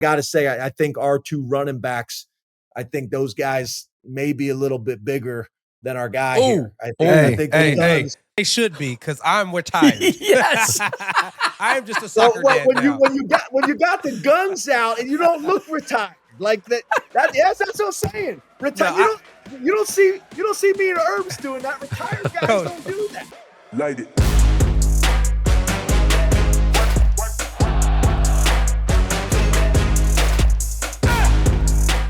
got to say, I think our two running backs, I think those guys may be a little bit bigger than our guy here. I think they should be, because I'm retired. Yes. I am just a soccer dad now. When you got the guns out and you don't look retired like that. Yes, that's what I'm saying. You don't see me and Herbs doing that. Retired guys don't do that. Light it.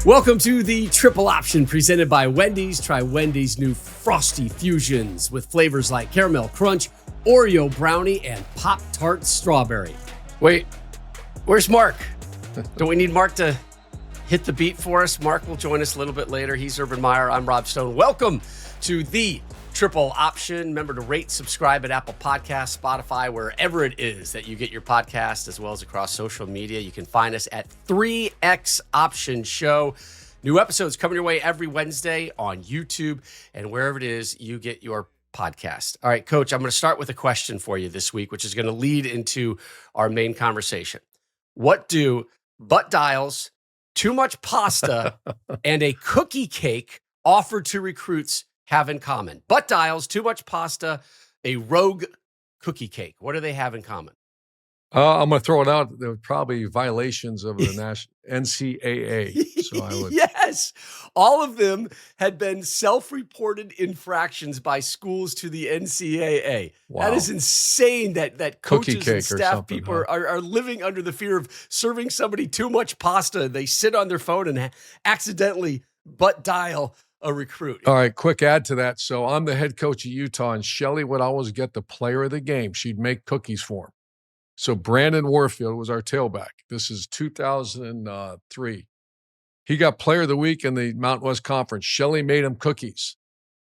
Welcome to the Triple Option presented by Wendy's. Try Wendy's new Frosty Fusions with flavors like Caramel Crunch, Oreo Brownie, and Pop-Tart Strawberry. Wait, where's Mark? Don't we need Mark to hit the beat for us? Mark will join us a little bit later. He's Urban Meyer. I'm Rob Stone. Welcome to the Triple Option. Remember to rate, subscribe at Apple Podcasts, Spotify, wherever it is that you get your podcast, as well as across social media. You can find us at 3X Option Show. New episodes coming your way every Wednesday on YouTube and wherever it is you get your podcast. All right, Coach, I'm going to start with a question for you this week, which is going to lead into our main conversation. What do butt dials, too much pasta, and a cookie cake offered to recruits have in common? Butt dials, too much pasta, a rogue cookie cake. What do they have in common? I'm going to throw it out. There were probably violations of the NCAA. So I would. Yes. All of them had been self-reported infractions by schools to the NCAA. Wow. That is insane that coaches and staff people are living under the fear of serving somebody too much pasta. They sit on their phone and accidentally butt dial a recruit. All right, quick add to that. So I'm the head coach at Utah, and Shelley would always get the player of the game. She'd make cookies for him. So Brandon Warfield was our tailback. This is 2003. He got player of the week in the Mountain West Conference. Shelley made him cookies.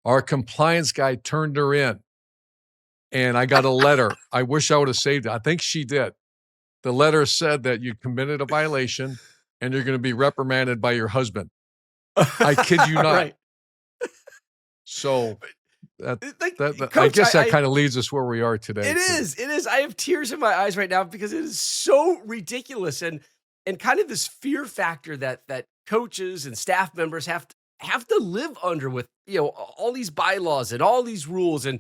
Our compliance guy turned her in, and I got a letter. I wish I would have saved it. I think she did. The letter said that you committed a violation, and you're going to be reprimanded by your husband. I kid you not. Right. So Coach, I guess that kind of leads us where we are today. It is. I have tears in my eyes right now because it is so ridiculous and kind of this fear factor that coaches and staff members have to live under with, all these bylaws and all these rules. And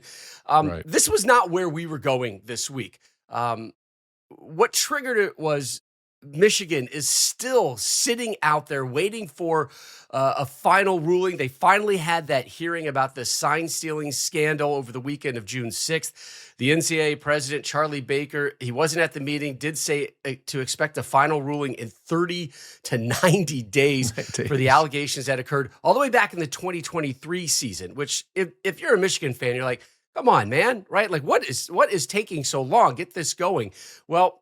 right. This was not where we were going this week. What triggered it was Michigan is still sitting out there waiting for a final ruling. They finally had that hearing about the sign stealing scandal over the weekend of June 6th. The NCAA president, Charlie Baker, he wasn't at the meeting, did say to expect a final ruling in 30 to 90 days for the allegations that occurred all the way back in the 2023 season, which if you're a Michigan fan, you're like, come on, man, right? Like, what is taking so long? Get this going. Well,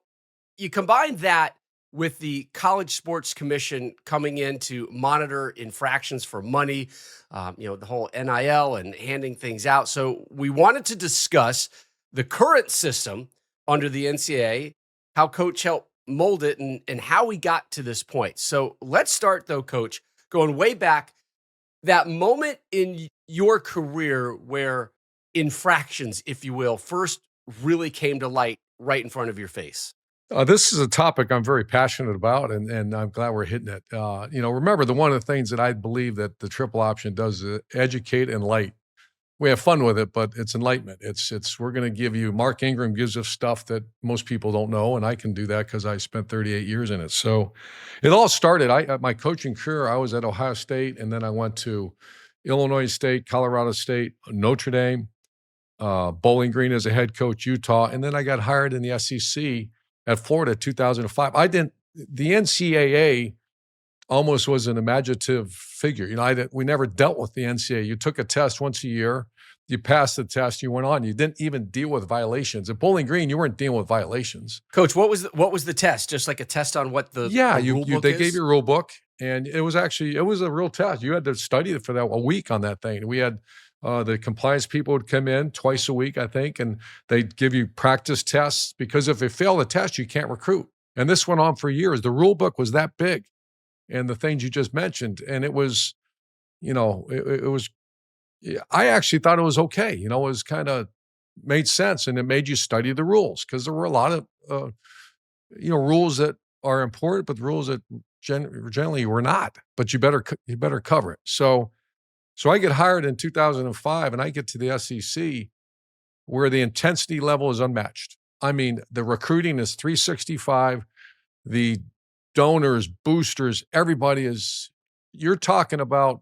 you combine that with the College Sports Commission coming in to monitor infractions for money, the whole NIL and handing things out. So we wanted to discuss the current system under the NCAA, how Coach helped mold it, and how we got to this point. So let's start, though, Coach, going way back, that moment in your career where infractions, if you will, first really came to light right in front of your face. This is a topic I'm very passionate about, and I'm glad we're hitting it. Remember, one of the things that I believe that the triple option does is educate and enlighten. We have fun with it, but it's enlightenment. We're going to give you, Mark Ingram gives us stuff that most people don't know, and I can do that because I spent 38 years in it. So it all started, my coaching career, I was at Ohio State, and then I went to Illinois State, Colorado State, Notre Dame, Bowling Green as a head coach, Utah, and then I got hired in the SEC at Florida, 2005. The NCAA almost was an imaginative figure. We never dealt with the NCAA. You took a test once a year, you passed the test, you went on. You didn't even deal with violations. At Bowling Green, you weren't dealing with violations. Coach, what was the test? Just like a test on what the rule book they gave you a rule book, and it was a real test. You had to study it for a week on that thing. We had the compliance people would come in twice a week, I think, and they'd give you practice tests because if they fail the test, you can't recruit. And this went on for years. The rule book was that big, and the things you just mentioned, and it was, it was. I actually thought it was okay. It was kind of made sense, and it made you study the rules because there were a lot of, rules that are important, but the rules that generally were not. But you better cover it. So I get hired in 2005, and I get to the SEC where the intensity level is unmatched. I mean, the recruiting is 365. The donors, boosters, everybody is. You're talking about.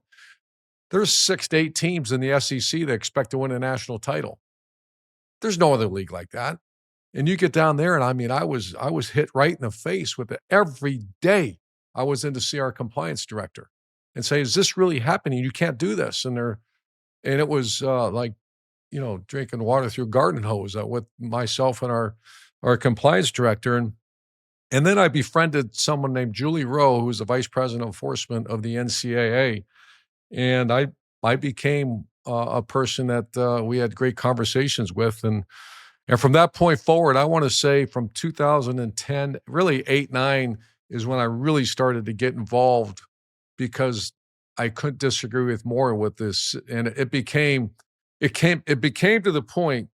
There's 6 to 8 teams in the SEC that expect to win a national title. There's no other league like that. And you get down there, and I mean, I was hit right in the face with it every day. I was in to see our compliance director and say, "Is this really happening? You can't do this." And it was like, drinking water through a garden hose with myself and our compliance director. And then I befriended someone named Julie Rowe, who was the vice president of enforcement of the NCAA. And I became a person that we had great conversations with. And from that point forward, I want to say from 2010, really 8, 9 is when I really started to get involved, because I couldn't disagree with more with this. And it became to the point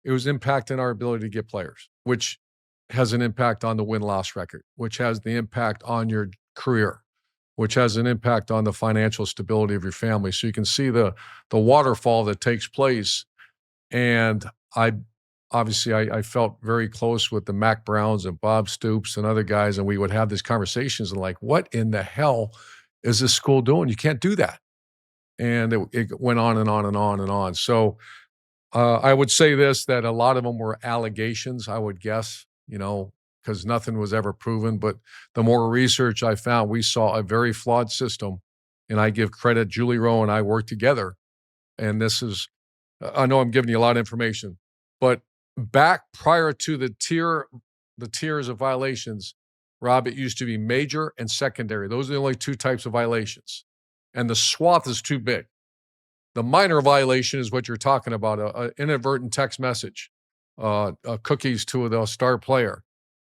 it was impacting our ability to get players, which has an impact on the win-loss record, which has the impact on your career, which has an impact on the financial stability of your family. So you can see the waterfall that takes place. And I felt very close with the Mac Browns and Bob Stoops and other guys, and we would have these conversations and like, what in the hell is this school doing? You can't do that. And it went on and on and on and on. So I would say this, that a lot of them were allegations, I would guess, because nothing was ever proven. But the more research I found, we saw a very flawed system. And I give credit, Julie Rowe and I worked together. And this is, I know I'm giving you a lot of information, but back prior to the tiers of violations, Rob, it used to be major and secondary. Those are the only 2 types of violations. And the swath is too big. The minor violation is what you're talking about, an inadvertent text message, cookies to the star player.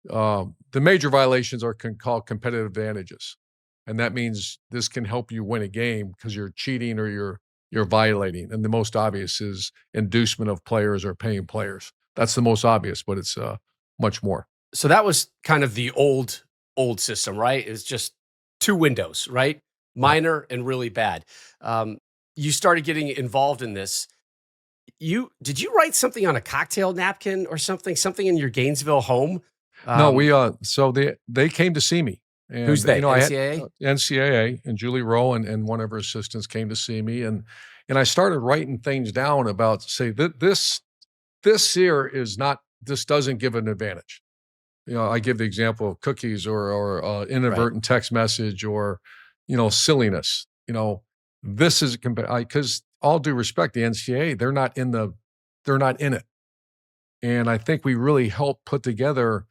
The major violations are called competitive advantages. And that means this can help you win a game because you're cheating or you're violating. And the most obvious is inducement of players or paying players. That's the most obvious, but it's much more. So that was kind of the old system, right? It's just 2 windows, right? Minor and really bad. You started getting involved in this. Did you write something on a cocktail napkin or something in your Gainesville home? No, so they came to see me. And, who's they? NCAA? NCAA, and Julie Rowe and one of her assistants came to see me, and I started writing things down about, say, this here is not, this doesn't give an advantage. I give the example of cookies or inadvertent text message or, silliness. This is, because all due respect, the NCAA, they're not in it. And I think we really helped put together,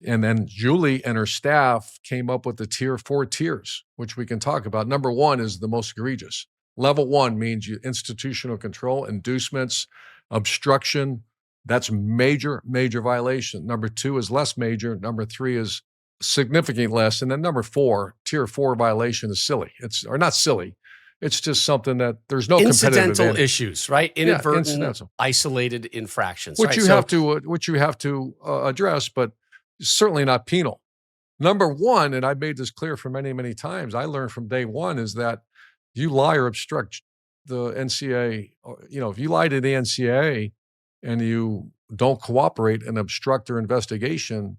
and then Julie and her staff came up with the 4 tiers, which we can talk about. Number 1 is the most egregious. Level 1 means institutional control, inducements, obstruction. That's major violation. Number 2 is less major. Number 3 is significantly less. And then number 4, tier 4 violation is silly. It's not silly. It's just something that there's no incidental issues, right? Inadvertent, incidental, isolated infractions, which you have to address, but certainly not penal. Number 1, and I made this clear for many, many times, I learned from day 1, is that you lie or obstruct the NCAA. If you lie to the NCAA and you don't cooperate and obstruct their investigation,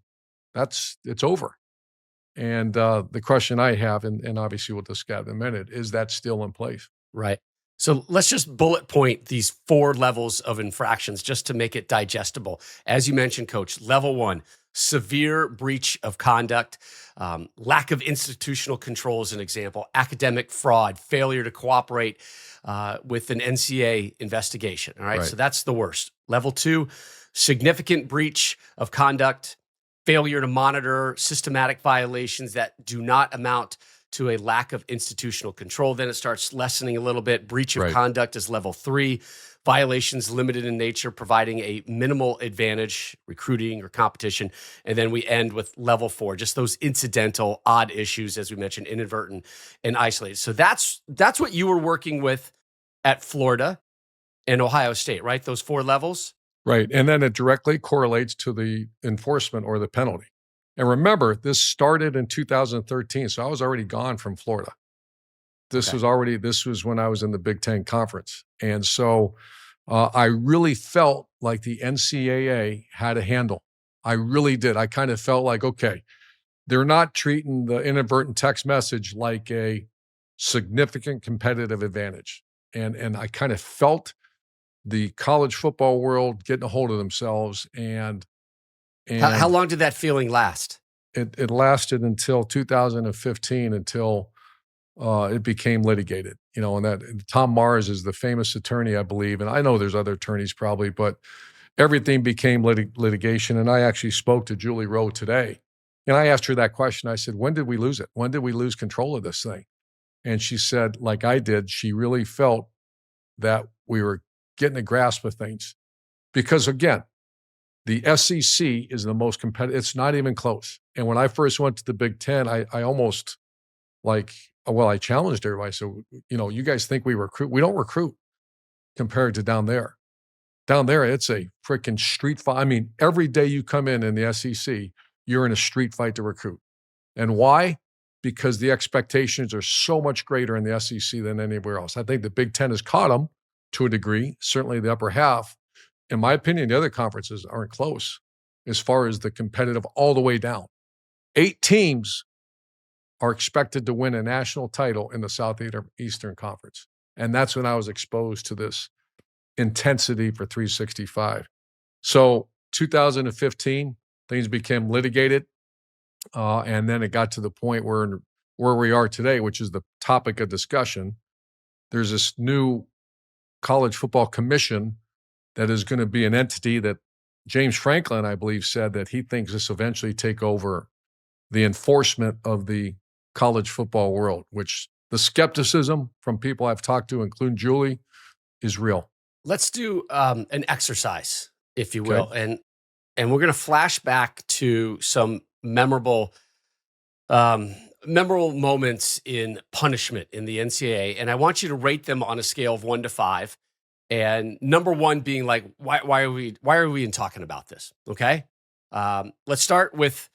it's over. And the question I have, and obviously we'll discuss in a minute, is that still in place? Right. So let's just bullet point these 4 levels of infractions just to make it digestible. As you mentioned, Coach, level 1, severe breach of conduct, lack of institutional control as an example, academic fraud, failure to cooperate with an NCAA investigation. All right. So that's the worst. Level 2, significant breach of conduct, failure to monitor, systematic violations that do not amount to a lack of institutional control. Then it starts lessening a little bit. Breach of conduct is level 3. Violations limited in nature, providing a minimal advantage, recruiting or competition. And then we end with level 4, just those incidental, odd issues, as we mentioned, inadvertent and isolated. So that's what you were working with at Florida and Ohio State, right? Those 4 levels? Right. And then it directly correlates to the enforcement or the penalty. And remember, this started in 2013, so I was already gone from Florida. This was when I was in the Big Ten Conference. And so I really felt like the NCAA had a handle. I really did. I kind of felt like, okay, they're not treating the inadvertent text message like a significant competitive advantage. And I kind of felt the college football world getting a hold of themselves. And how long did that feeling last? It lasted until 2015, until it became litigated, and that Tom Mars is the famous attorney, I believe. And I know there's other attorneys probably, but everything became litigation. And I actually spoke to Julie Rowe today, and I asked her that question. I said, when did we lose it? When did we lose control of this thing? And she said, like I did, she really felt that we were getting a grasp of things. Because again, the SEC is the most competitive. It's not even close. And when I first went to the Big Ten, I almost I challenged everybody. I said, you guys think we recruit? We don't recruit compared to down there. Down there, it's a freaking street fight. I mean, every day you come in the SEC, you're in a street fight to recruit. And why? Because the expectations are so much greater in the SEC than anywhere else. I think the Big Ten has caught them to a degree, certainly the upper half. In my opinion, the other conferences aren't close as far as the competitive all the way down. 8 teams are expected to win a national title in the Southeastern Conference. And that's when I was exposed to this intensity for 365. So 2015, things became litigated. And then it got to the point where we are today, which is the topic of discussion. There's this new college football commission that is going to be an entity that James Franklin, I believe, said that he thinks this eventually take over the enforcement of the college football world, which the skepticism from people I've talked to, including Julie, is real. Let's do an exercise, if you will. And we're going to flash back to some memorable moments in punishment in the NCAA. And I want you to rate them on a scale of 1 to 5. And number 1 being like, why are we even talking about this? Okay. Let's start with,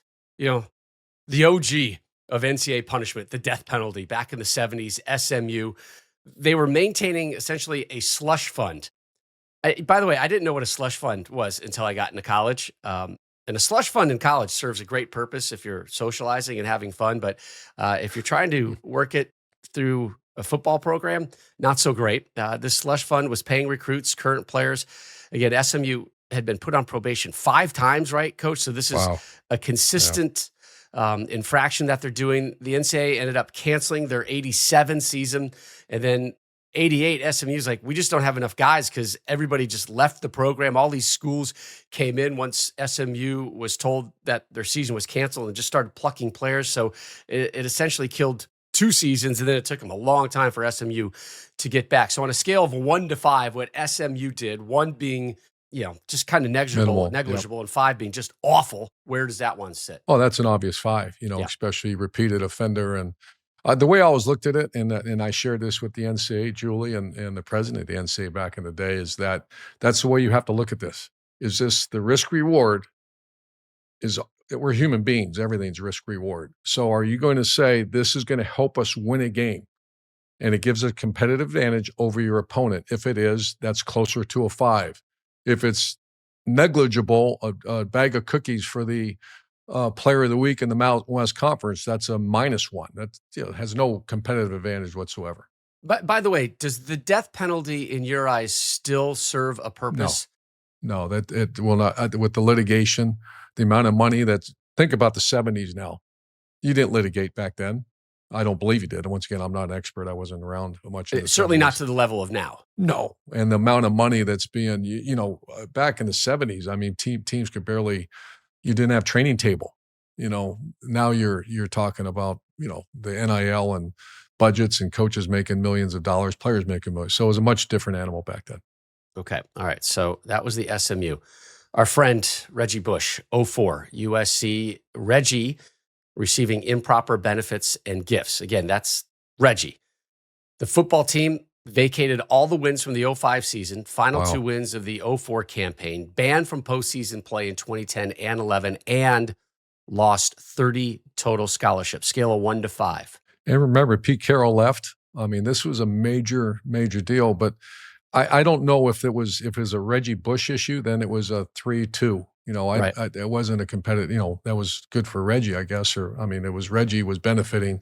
the OG of NCAA punishment, the death penalty back in the 70s, SMU. They were maintaining essentially a slush fund. By the way, I didn't know what a slush fund was until I got into college. And a slush fund in college serves a great purpose if you're socializing and having fun. But if you're trying to work it through a football program, not so great. This slush fund was paying recruits, current players. Again, SMU had been put on probation 5 times, right, Coach? So this is a consistent infraction that they're doing. The NCAA ended up canceling their 87 season. And then 88, SMU's like, we just don't have enough guys because everybody just left the program. All these schools came in once SMU was told that their season was canceled and just started plucking players. So it essentially killed 2 seasons, and then it took them a long time for SMU to get back. So on a scale of 1 to 5, what SMU did, 1 being, just kind of negligible, and 5 being just awful, where does that one sit? Oh, that's an obvious 5, especially repeated offender. And the way I always looked at it, and I shared this with the NCAA, Julie, and the president of the NCAA back in the day, is that's the way you have to look at this. Is this the risk reward? We're human beings. Everything's risk reward. So are you going to say this is going to help us win a game and it gives a competitive advantage over your opponent? If it is, that's closer to a 5. If it's negligible, a bag of cookies for the player of the week in the Mountain West Conference, that's a -1. That has no competitive advantage whatsoever. But by the way, does the death penalty in your eyes still serve a purpose? No, that it will not. With the litigation, the amount of money think about the 70s now. You didn't litigate back then. I don't believe you did. And once again, I'm not an expert. I wasn't around much. Certainly not to the level of now. No. And the amount of money that's being, back in the 70s, I mean, teams could barely, you didn't have training table. Now you're talking about, the NIL and budgets and coaches making millions of dollars, players making millions. So it was a much different animal back then. Okay. All right. So that was the SMU. Our friend, Reggie Bush, 04, USC. Reggie receiving improper benefits and gifts. Again, that's Reggie. The football team vacated all the wins from the 05 season, final 2 wins of the 04 campaign, banned from postseason play in 2010 and 11, and lost 30 total scholarships, scale of 1 to 5. And remember, Pete Carroll left. I mean, this was a major, major deal, but I don't know if it was a Reggie Bush issue, then it was a 3-2. Right. It wasn't a competitive, that was good for Reggie, I guess, it was Reggie was benefiting.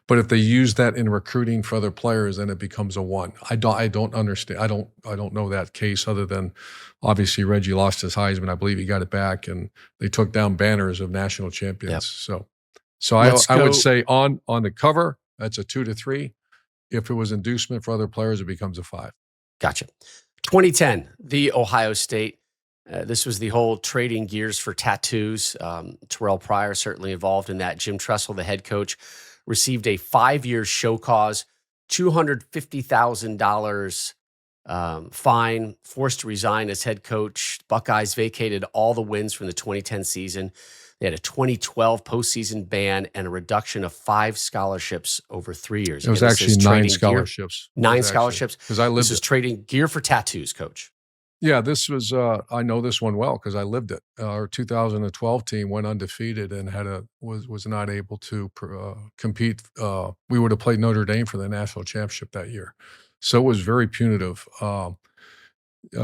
But if they use that in recruiting for other players, then it becomes a 1. I don't understand. I don't know that case other than obviously Reggie lost his Heisman. I believe he got it back, and they took down banners of national champions. Yep. So I would say on the cover, that's a 2 to 3. If it was inducement for other players, it becomes a 5. Gotcha. 2010, the Ohio State. This was the whole trading gears for tattoos. Terrell Pryor certainly involved in that. Jim Tressel, the head coach, received a 5-year show cause, $250,000 fine, forced to resign as head coach. Buckeyes vacated all the wins from the 2010 season. They had a 2012 postseason ban and a reduction of 5 scholarships over 3 years. It was actually 9 scholarships. 9 scholarships. Because I lived This was trading gear for tattoos, Coach. Yeah, this was, I know this one well because I lived it. Our 2012 team went undefeated and was not able to compete. We would have played Notre Dame for the national championship that year. So it was very punitive.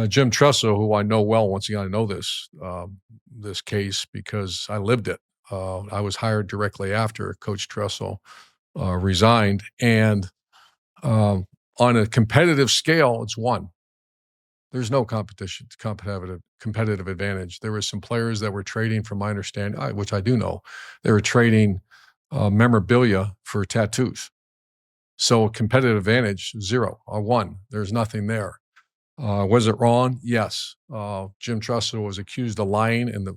Jim Tressel, who I know well, once again, I know this case because I lived it. I was hired directly after Coach Tressel resigned. And on a competitive scale, it's 1. There's no competitive advantage. There were some players that were trading, from my understanding, which I do know, they were trading memorabilia for tattoos. So competitive advantage, 0 or 1. There's nothing there. Was it wrong? Yes. Jim Tressel was accused of lying, and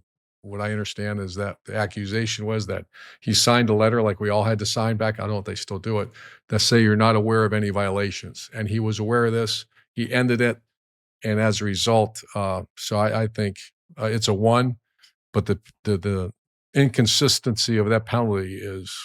what I understand is that the accusation was that he signed a letter like we all had to sign back. I don't know if they still do it, that say you're not aware of any violations. And he was aware of this. He ended it. And as a result, so I think it's a 1, but the inconsistency of that penalty is,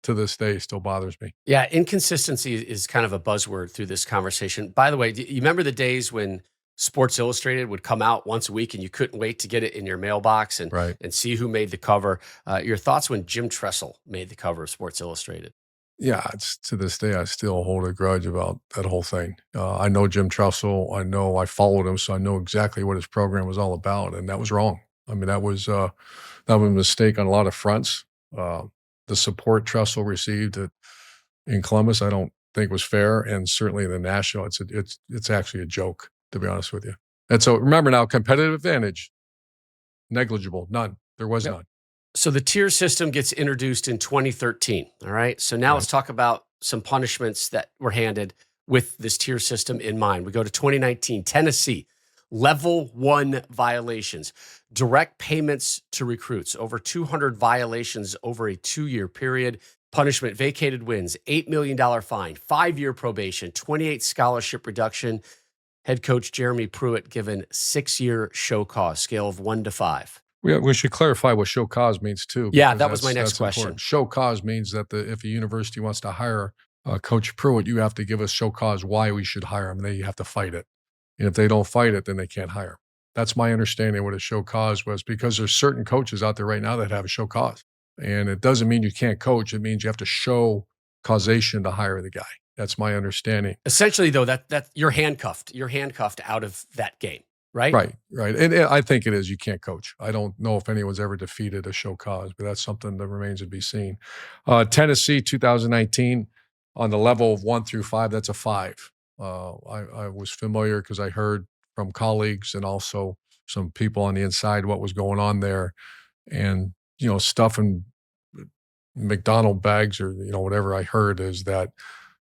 to this day, still bothers me. Yeah, inconsistency is kind of a buzzword through this conversation. By the way, do you remember the days when Sports Illustrated would come out once a week and you couldn't wait to get it in your mailbox and see who made the cover? Your thoughts when Jim Tressel made the cover of Sports Illustrated? Yeah, it's, to this day, I still hold a grudge about that whole thing. I know Jim Tressel. I followed him, so I know exactly what his program was all about, and that was wrong. That was a mistake on a lot of fronts. The support Tressel received in Columbus, I don't think was fair, and certainly in the national, it's actually a joke, to be honest with you. And so remember now, competitive advantage, negligible, none. There was none. So the tier system gets introduced in 2013, all right? So now let's talk about some punishments that were handed with this tier system in mind. We go to 2019, Tennessee, level 1 violations, direct payments to recruits, over 200 violations over a 2-year period. Punishment, vacated wins, $8 million fine, 5-year probation, 28 scholarship reduction. Head coach Jeremy Pruitt given 6-year show cause, scale of 1 to 5. We should clarify what show cause means too. Yeah, that was my next question. Important. Show cause means that if a university wants to hire Coach Pruitt, you have to give us show cause why we should hire him. They have to fight it. And if they don't fight it, then they can't hire him. That's my understanding of what a show cause was, because there's certain coaches out there right now that have a show cause. And it doesn't mean you can't coach. It means you have to show causation to hire the guy. That's my understanding. Essentially, though, that you're handcuffed. You're handcuffed out of that game. Right? Right. And I think it is. You can't coach. I don't know if anyone's ever defeated a show cause, but that's something that remains to be seen. Tennessee, 2019, on the level of 1 through 5, that's a 5. I was familiar because I heard from colleagues and also some people on the inside what was going on there. And, stuffing McDonald bags or, whatever I heard is that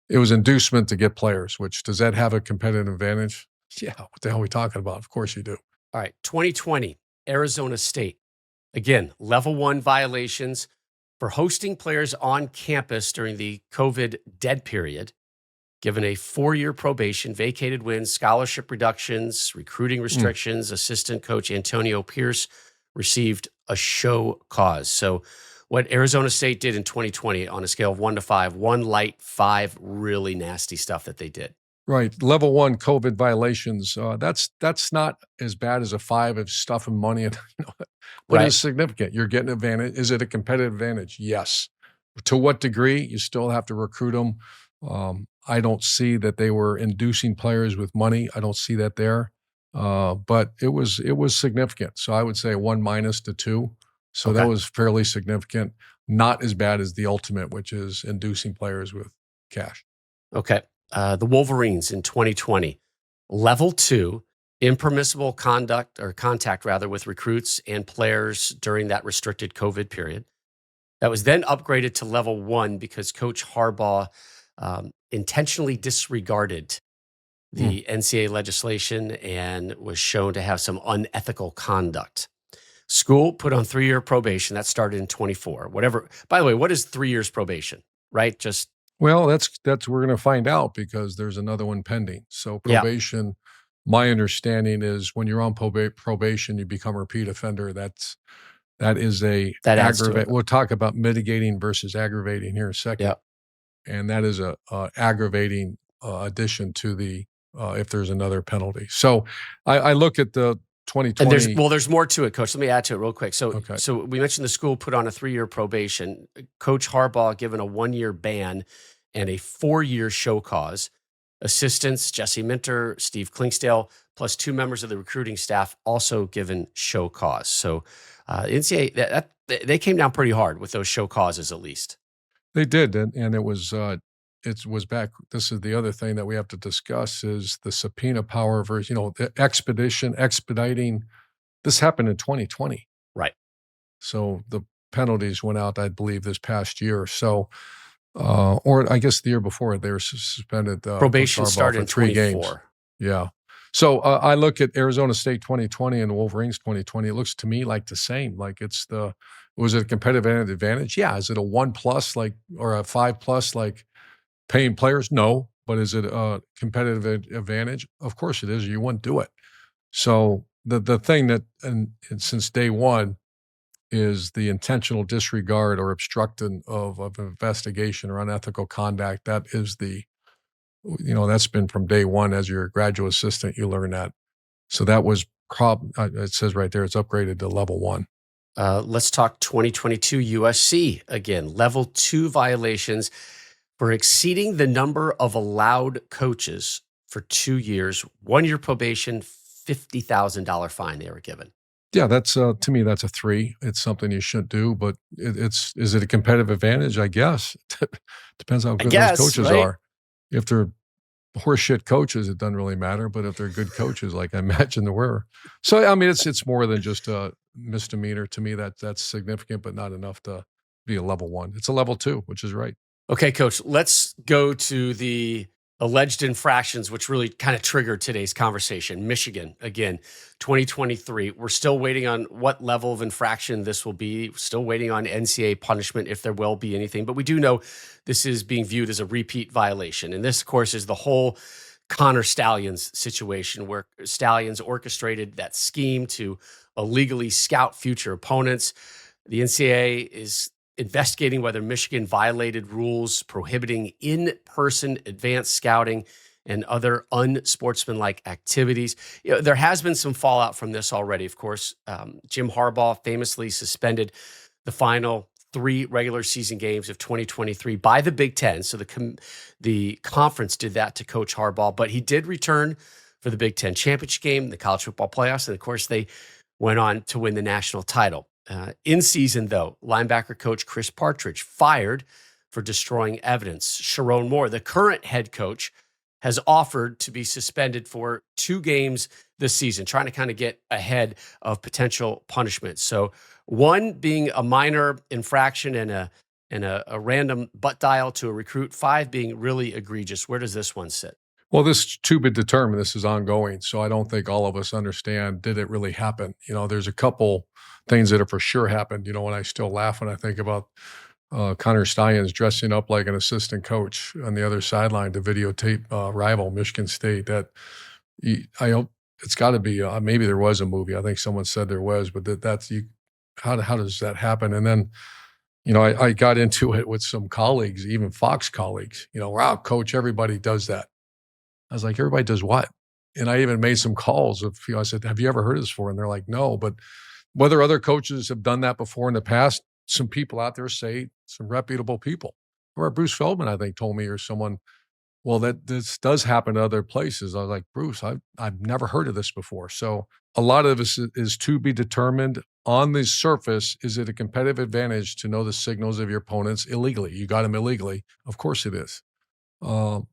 it was inducement to get players, which, does that have a competitive advantage? Yeah, what the hell are we talking about? Of course you do. All right, 2020, Arizona State. Again, level 1 violations for hosting players on campus during the COVID dead period, given a 4-year probation, vacated wins, scholarship reductions, recruiting restrictions. Assistant coach Antonio Pierce received a show cause. So what Arizona State did in 2020 on a scale of 1 to 5, 1 light, 5 really nasty stuff that they did. Right. Level 1 COVID violations. That's not as bad as a 5 of stuff and money, and but Right. it's significant. You're getting advantage. Is it a competitive advantage? Yes. To what degree? You still have to recruit them. I don't see that they were inducing players with money. I don't see that there. But it was significant. So I would say 1 minus to 2. So that Okay. was fairly significant. Not as bad as the ultimate, which is inducing players with cash. Okay. The Wolverines in 2020, level 2, impermissible conduct or contact rather with recruits and players during that restricted COVID period. That was then upgraded to level 1 because Coach Harbaugh intentionally disregarded the NCAA legislation and was shown to have some unethical conduct. School put on 3-year probation. That started in 24. Whatever. By the way, what is 3 years probation? Right? Just Well, that's we're going to find out because there's another one pending. So yeah. probation, my understanding is when you're on probation, you become a repeat offender. That is a That adds to it. We'll talk about mitigating versus aggravating here in a second. Yeah. And that is a aggravating addition to the if there's another penalty. So I look at the 2020. And there's more to it, Coach. Let me add to it real quick. So, Okay. so we mentioned the school put on a 3-year probation. Coach Harbaugh given a 1-year ban and a 4-year show cause. Assistants Jesse Minter, Steve Klingsdale, plus 2 members of the recruiting staff also given show cause. So, NCAA they came down pretty hard with those show causes, at least. They did, and it was back. This is the other thing that we have to discuss is the subpoena power versus, the expediting. This happened in 2020. Right. So the penalties went out, I believe, this past year. So, or I guess the year before they were suspended. Probation started in 3 games. 24. Yeah. So I look at Arizona State 2020 and Wolverines 2020. It looks to me like the same. Like was it a competitive advantage? Yeah. Is it a 1+ or a 5+ like paying players? No. But is it a competitive advantage? Of course it is. You wouldn't do it. So the thing that, and since day one, is the intentional disregard or obstruction of investigation or unethical conduct. That is that's been from day one. As your graduate assistant, you learn that. So that was it says right there, it's upgraded to level 1. Let's talk 2022 USC again. Level 2 violations for exceeding the number of allowed coaches for 2 years, 1-year probation, $50,000 fine they were given. Yeah, that's to me, that's a 3. It's something you shouldn't do, but is it a competitive advantage? I guess. Depends how good those coaches are. If they're horseshit coaches, it doesn't really matter. But if they're good coaches, like I imagine there were. So, I mean, it's more than just a misdemeanor. To me, that's significant, but not enough to be a level 1. It's a level 2, which is right. Okay, Coach, let's go to the alleged infractions, which really kind of triggered today's conversation. Michigan, again, 2023. We're still waiting on what level of infraction this will be. Still waiting on NCAA punishment, if there will be anything. But we do know this is being viewed as a repeat violation. And this, of course, is the whole Connor Stalions situation where Stalions orchestrated that scheme to illegally scout future opponents. The NCAA is investigating whether Michigan violated rules prohibiting in-person advanced scouting and other unsportsmanlike activities. There has been some fallout from this already. Of course, Jim Harbaugh famously suspended the final 3 regular season games of 2023 by the Big Ten. So the conference did that to Coach Harbaugh, but he did return for the Big Ten championship game, the college football playoffs, and of course they went on to win the national title. In season, though, linebacker coach Chris Partridge fired for destroying evidence. Sharon Moore, the current head coach, has offered to be suspended for 2 games this season, trying to kind of get ahead of potential punishment. So 1 being a minor infraction and a random butt dial to a recruit, 5 being really egregious. Where does this one sit? Well, this to be determined. This is ongoing, so I don't think all of us understand, did it really happen? There's a couple things that have for sure happened. And I still laugh when I think about Connor Stalions dressing up like an assistant coach on the other sideline to videotape rival Michigan State. That I hope it's got to be. Maybe there was a movie. I think someone said there was, but that's you. How does that happen? And then, I got into it with some colleagues, even Fox colleagues. Wow, coach, everybody does that. I was like, everybody does what? And I even made some calls of, I said, have you ever heard of this before? And they're like, no. But whether other coaches have done that before in the past, some people out there say, some reputable people. Or Bruce Feldman, I think, told me, or someone, well, that this does happen to other places. I was like, Bruce, I've never heard of this before. So a lot of this is to be determined. On the surface, is it a competitive advantage to know the signals of your opponents illegally? You got them illegally. Of course it is. You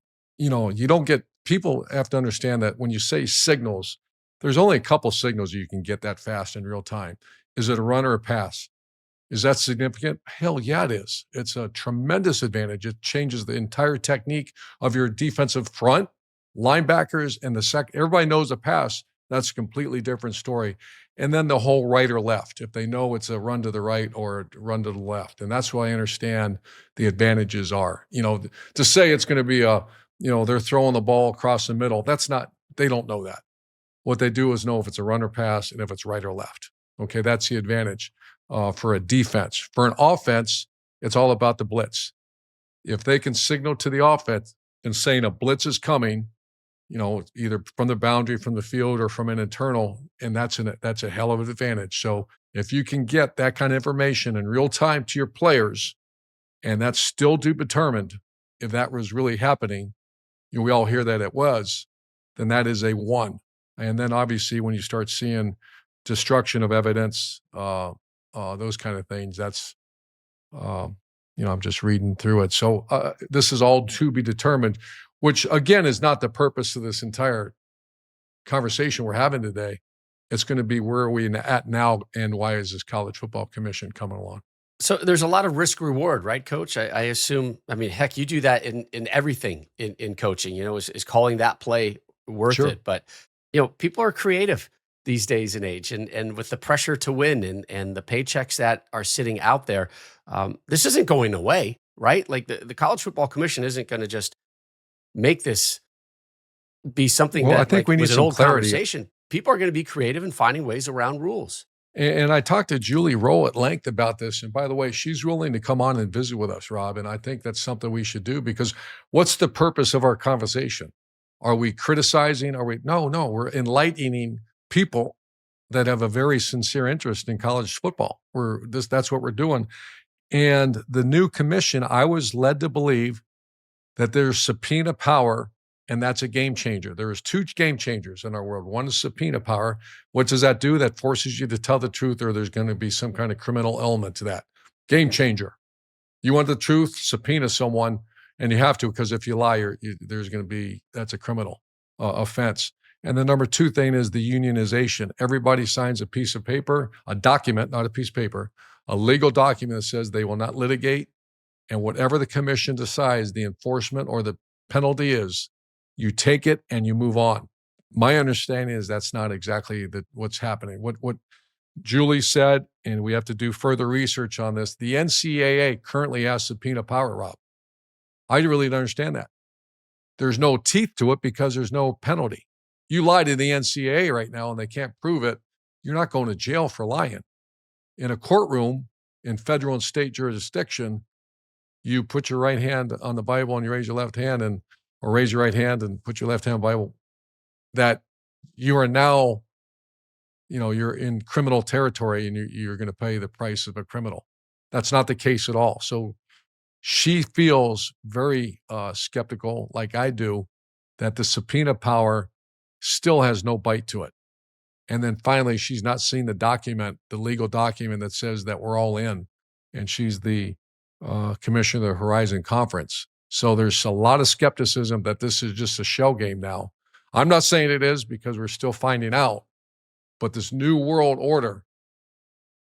don't get, people have to understand that when you say signals, there's only a couple signals you can get that fast in real time. Is it a run or a pass? Is that significant? Hell yeah, it is. It's a tremendous advantage. It changes the entire technique of your defensive front, linebackers, and the second. Everybody knows a pass. That's a completely different story. And then the whole right or left, if they know it's a run to the right or a run to the left. And that's why I understand the advantages are. To say it's going to be they're throwing the ball across the middle, that's not, they don't know that. What they do is know if it's a run or pass and if it's right or left. Okay, that's the advantage for a defense. For an offense, it's all about the blitz. If they can signal to the offense and saying a blitz is coming, either from the boundary, from the field, or from an internal, and that's a hell of an advantage. So if you can get that kind of information in real time to your players, and that's still to be determined if that was really happening, we all hear that it was, then that is a one. And then obviously when you start seeing destruction of evidence, those kind of things, that's, I'm just reading through it. So this is all to be determined, which again is not the purpose of this entire conversation we're having today. It's going to be, where are we at now, and why is this College Football Commission coming along? So there's a lot of risk reward, right, Coach? I assume, heck, you do that in everything in coaching, is calling that play worth Sure. it. But, people are creative these days and age, and with the pressure to win and the paychecks that are sitting out there, this isn't going away, right? Like the College Football Commission isn't going to just make this be something that, I think we need was an some old clarity. conversation. People are going to be creative in finding ways around rules. And I talked to Julie Rowe at length about this. And by the way, she's willing to come on and visit with us, Rob. And I think that's something we should do, because what's the purpose of our conversation? Are we criticizing? No, we're enlightening people that have a very sincere interest in college football. That's what we're doing. And the new commission, I was led to believe that there's subpoena power, and that's a game changer. There's two game changers in our world. One is subpoena power. What does that do? That forces you to tell the truth, or there's going to be some kind of criminal element to that. Game changer. You want the truth? Subpoena someone, and you have to, because if you lie, there's going to be, that's a criminal offense. And the number two thing is the unionization. Everybody signs a piece of paper, a document, not a piece of paper, a legal document that says they will not litigate. And whatever the commission decides, the enforcement or the penalty is, you take it and you move on. My understanding is that's not exactly what's happening. What Julie said, and we have to do further research on this, the NCAA currently has subpoena power, Rob. I really don't understand that. There's no teeth to it because there's no penalty. You lie to the NCAA right now and they can't prove it, you're not going to jail for lying. In a courtroom, in federal and state jurisdiction, you put your right hand on the Bible and you raise your left hand, or raise your right hand and put your left hand on the Bible, that you are now, you're in criminal territory and you're going to pay the price of a criminal. That's not the case at all. So she feels very skeptical, like I do, that the subpoena power still has no bite to it. And then finally, she's not seen the legal document that says that we're all in. And she's the commissioner of the Horizon Conference. So there's a lot of skepticism that this is just a shell game now. I'm not saying it is, because we're still finding out. But this new world order,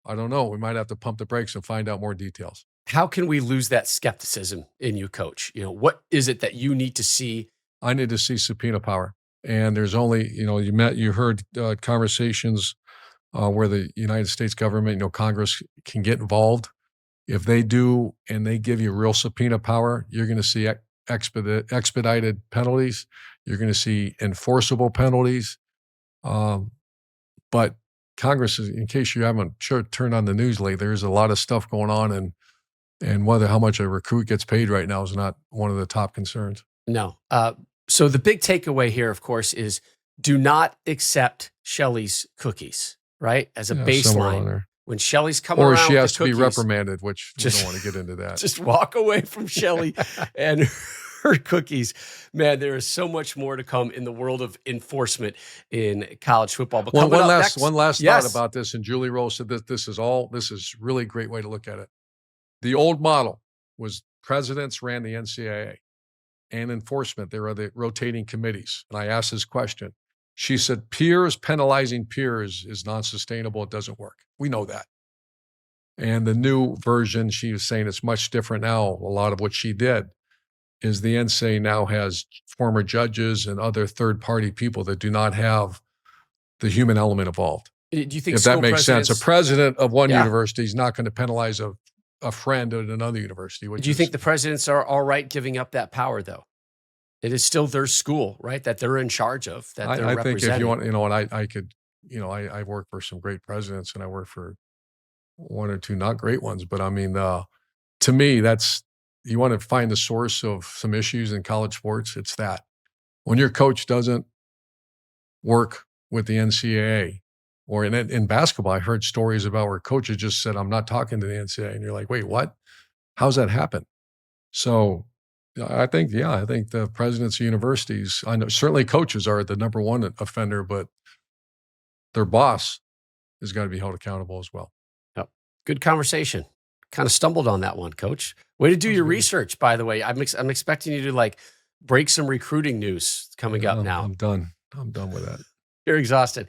I don't know. We might have to pump the brakes and find out more details. How can we lose that skepticism in you, Coach? What is it that you need to see? I need to see subpoena power. And there's only, you heard conversations where the United States government, Congress can get involved. If they do, and they give you real subpoena power, you're going to see expedited penalties. You're going to see enforceable penalties. But Congress, in case you haven't turned on the news lately, there's a lot of stuff going on, and how much a recruit gets paid right now is not one of the top concerns. No. So the big takeaway here, of course, is do not accept Shelley's cookies, right? As a baseline. When Shelley's coming around, or she has to be cookies, reprimanded, which we don't want to get into that. Just walk away from Shelley and her cookies. Man, there is so much more to come in the world of enforcement in college football. But one last thought about this, and Julie Rose said that this is really a great way to look at it. The old model was presidents ran the NCAA, and enforcement, there are the rotating committees. And I asked this question. She said, penalizing peers is non-sustainable. It doesn't work. We know that. And the new version, she was saying it's much different now. A lot of what she did is the NCAA now has former judges and other third-party people that do not have the human element involved. Do you think if that makes sense? A president of one university is not going to penalize a friend at another university. Do you think the presidents are all right giving up that power, though? It is still their school, right? That they're in charge of, that they're representing. I think if you want, and I could, I work for some great presidents and I work for one or two not great ones, but I mean, to me, you want to find the source of some issues in college sports. It's that when your coach doesn't work with the NCAA, or in basketball, I heard stories about where coaches just said, I'm not talking to the NCAA. And you're like, wait, what? How's that happen? So I think the presidents of universities, I know certainly coaches are the number one offender, but their boss has got to be held accountable as well. Yep. Good conversation. Kind of stumbled on that one, Coach. Way to do your research, by the way. I'm expecting you to break some recruiting news coming up now. I'm done. I'm done with that. You're exhausted.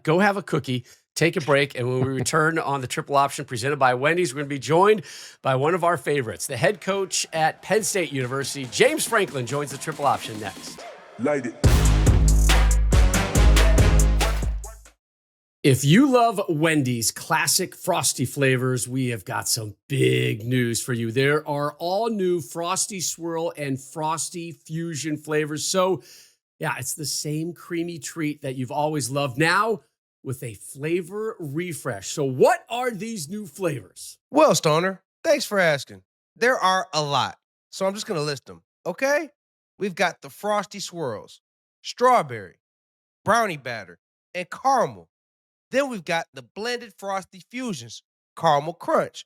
Go have a cookie. Take a break, and when we return on the Triple Option presented by Wendy's, we're going to be joined by one of our favorites, the head coach at Penn State University, James Franklin, joins the Triple Option next. Light it. If you love Wendy's classic Frosty flavors, we have got some big news for you. There are all new Frosty Swirl and Frosty Fusion flavors. So, yeah, it's the same creamy treat that you've always loved, now with a flavor refresh. So what are these new flavors? Well, Stoner, thanks for asking. There are a lot, so I'm just going to list them, okay? We've got the Frosty Swirls, strawberry, brownie batter, and caramel. Then we've got the blended Frosty Fusions, caramel crunch,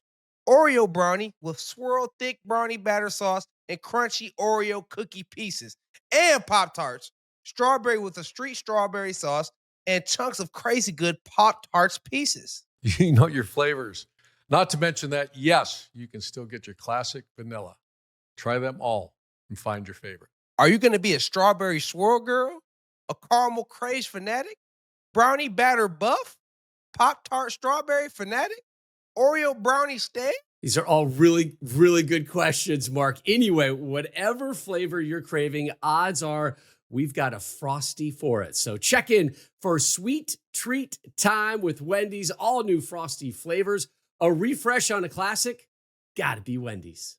Oreo brownie with swirl thick brownie batter sauce and crunchy Oreo cookie pieces, and Pop-Tarts, strawberry with a street strawberry sauce, and chunks of crazy good Pop-Tarts pieces. You know your flavors. Not to mention that, yes, you can still get your classic vanilla. Try them all and find your favorite. Are you going to be a strawberry swirl girl? A caramel craze fanatic? Brownie batter buff? Pop-Tart strawberry fanatic? Oreo brownie stay? These are all really, really good questions, Mark. Anyway, whatever flavor you're craving, odds are we've got a Frosty for it. So check in for sweet treat time with Wendy's, all new Frosty flavors. A refresh on a classic? Gotta be Wendy's.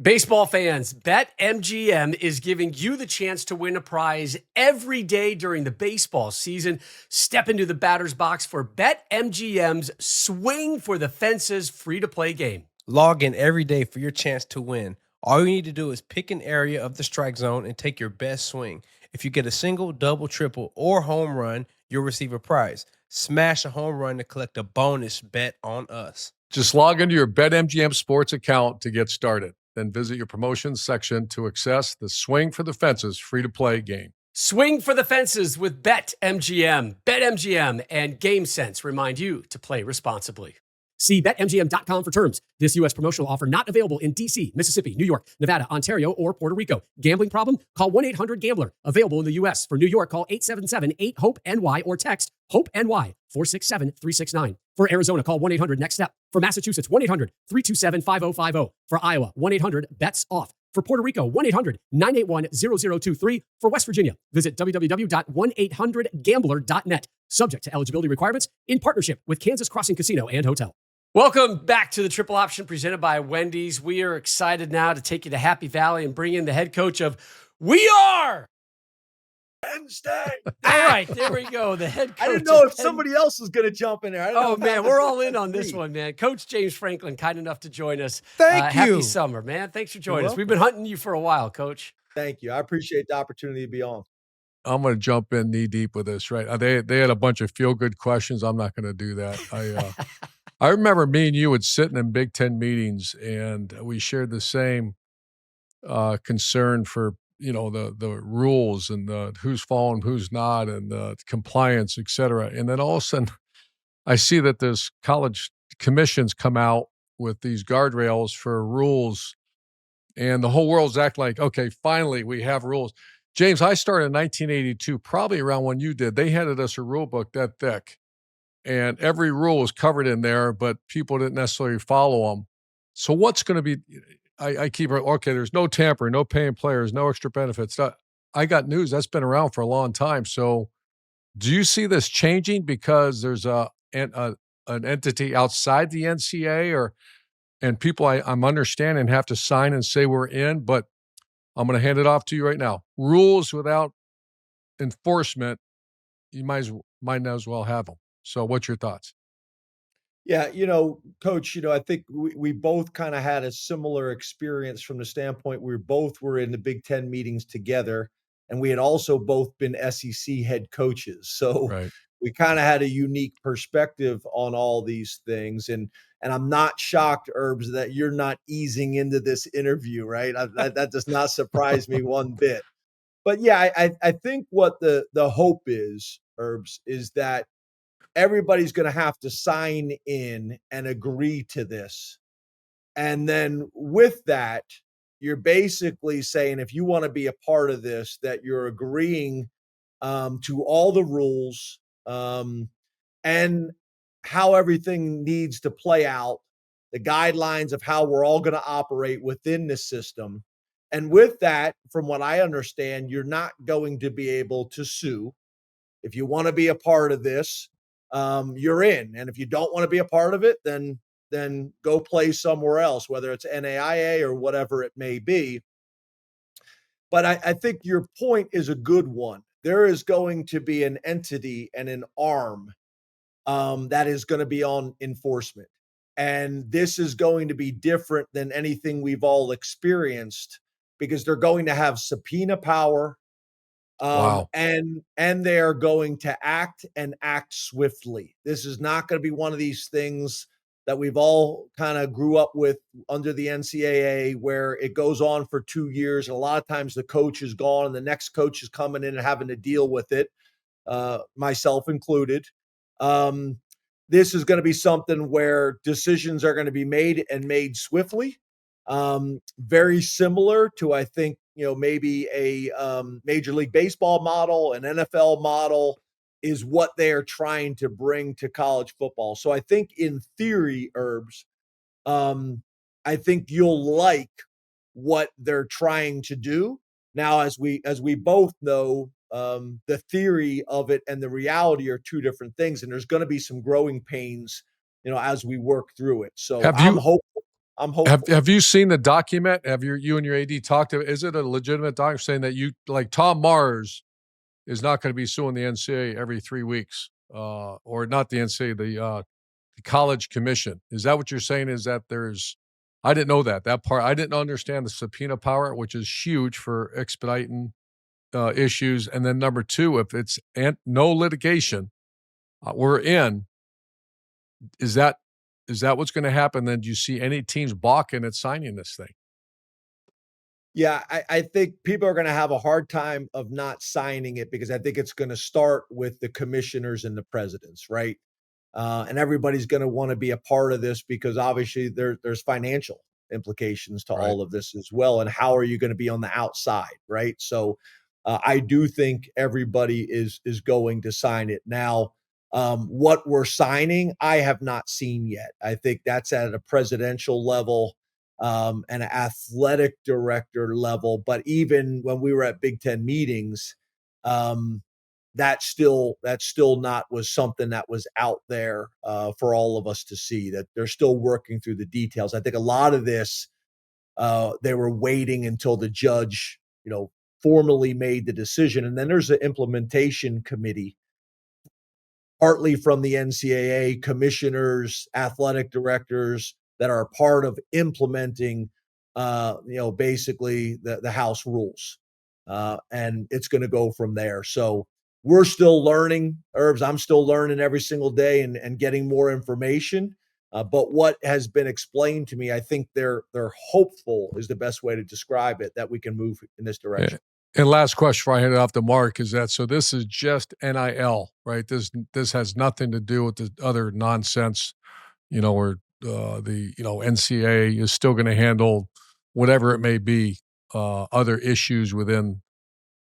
Baseball fans, BetMGM is giving you the chance to win a prize every day during the baseball season. Step into the batter's box for BetMGM's Swing for the Fences free-to-play game. Log in every day for your chance to win. All you need to do is pick an area of the strike zone and take your best swing. If you get a single, double, triple, or home run, you'll receive a prize. Smash a home run to collect a bonus bet on us. Just log into your BetMGM Sports account to get started. Then visit your promotions section to access the Swing for the Fences free-to-play game. Swing for the Fences with BetMGM. BetMGM and GameSense remind you to play responsibly. See BetMGM.com for terms. This U.S. promotional offer not available in D.C., Mississippi, New York, Nevada, Ontario, or Puerto Rico. Gambling problem? Call 1-800-GAMBLER. Available in the U.S. For New York, call 877-8-HOPE-NY or text HOPE-NY 467-369. For Arizona, call 1-800-NEXT-STEP. For Massachusetts, 1-800-327-5050. For Iowa, 1-800-BETS-OFF. For Puerto Rico, 1-800-981-0023. For West Virginia, visit www.1800gambler.net. Subject to eligibility requirements in partnership with Kansas Crossing Casino and Hotel. Welcome back to the Triple Option presented by Wendy's. We are excited now to take you to Happy Valley and bring in the head coach of We Are Penn State. All right, there we go. The head coach. I didn't know if somebody else was going to jump in there. Oh, man, we're all in on this one, man. Coach James Franklin, kind enough to join us. Thank you. Happy summer, man. Thanks for joining us. We've been hunting you for a while, Coach. Thank you. I appreciate the opportunity to be on. I'm gonna jump in knee deep with this, right? They had a bunch of feel-good questions. I'm not gonna do that. I remember me and you would sit in Big Ten meetings, and we shared the same concern for the rules and the who's following, who's not, and the compliance, et cetera. And then all of a sudden, I see that this college commissions come out with these guardrails for rules, and the whole world's act like, okay, finally we have rules. James, I started in 1982, probably around when you did. They handed us a rule book that thick, and every rule was covered in there, but people didn't necessarily follow them. So what's going to be? I keep okay. There's no tampering, no paying players, no extra benefits. I got news that's been around for a long time. So do you see this changing because there's an entity outside the NCAA and people I'm understanding have to sign and say we're in, but I'm going to hand it off to you right now. Rules without enforcement, you might as well have them. So what's your thoughts? Yeah, Coach, I think we both kind of had a similar experience from the standpoint we both were in the Big Ten meetings together, and we had also both been SEC head coaches. So Right. we kind of had a unique perspective on all these things. And I'm not shocked, Herbs, that you're not easing into this interview, right? That does not surprise me one bit. But yeah, I think what the hope is, Herbs, is that everybody's going to have to sign in and agree to this. And then with that, you're basically saying if you want to be a part of this, that you're agreeing to all the rules and how everything needs to play out, the guidelines of how we're all going to operate within the system. And with that, from what I understand, you're not going to be able to sue. If you want to be a part of this, you're in. And if you don't want to be a part of it, then go play somewhere else, whether it's NAIA or whatever it may be. But I think your point is a good one. There is going to be an entity and an arm that is going to be on enforcement. And this is going to be different than anything we've all experienced because they're going to have subpoena power. Wow. And they are going to act and act swiftly. This is not going to be one of these things that we've all kind of grew up with under the NCAA where it goes on for 2 years. And a lot of times the coach is gone and the next coach is coming in and having to deal with it, myself included. This is going to be something where decisions are going to be made and made swiftly. Very similar to, I think, maybe a Major League Baseball model, an NFL model is what they are trying to bring to college football. So I think in theory, Herbs, I think you'll like what they're trying to do. Now, as we both know, the theory of it and the reality are two different things, and there's going to be some growing pains, as we work through it. So Have I'm you hopeful. I'm hopeful. have you seen the document? Have you and your AD talked to? Is it a legitimate document saying that you like Tom Mars is not going to be suing the NCAA every 3 weeks, or not the NCAA, the college commission? Is that what you're saying? Is that there's? I didn't know that part. I didn't understand the subpoena power, which is huge for expediting issues. And then number two, if it's no litigation, we're in. Is that what's going to happen? Then do you see any teams balking at signing this thing? Yeah, I think people are going to have a hard time of not signing it because I think it's going to start with the commissioners and the presidents, right? And everybody's going to want to be a part of this because obviously there's financial implications to Right. all of this as well. And how are you going to be on the outside, right? So I do think everybody is going to sign it now. What we're signing, I have not seen yet. I think that's at a presidential level and an athletic director level. But even when we were at Big Ten meetings, that still not was something that was out there for all of us to see. That they're still working through the details. I think a lot of this they were waiting until the judge, formally made the decision, and then there's an implementation committee partly from the NCAA, commissioners, athletic directors that are part of implementing, basically the house rules. and it's going to go from there. So we're still learning, Herbs. I'm still learning every single day and getting more information. But what has been explained to me, I think they're hopeful is the best way to describe it, that we can move in this Yeah. direction. And last question before I hand it off to Mark is that so this is just NIL, right? This has nothing to do with the other nonsense, where the NCAA is still going to handle whatever it may be, other issues within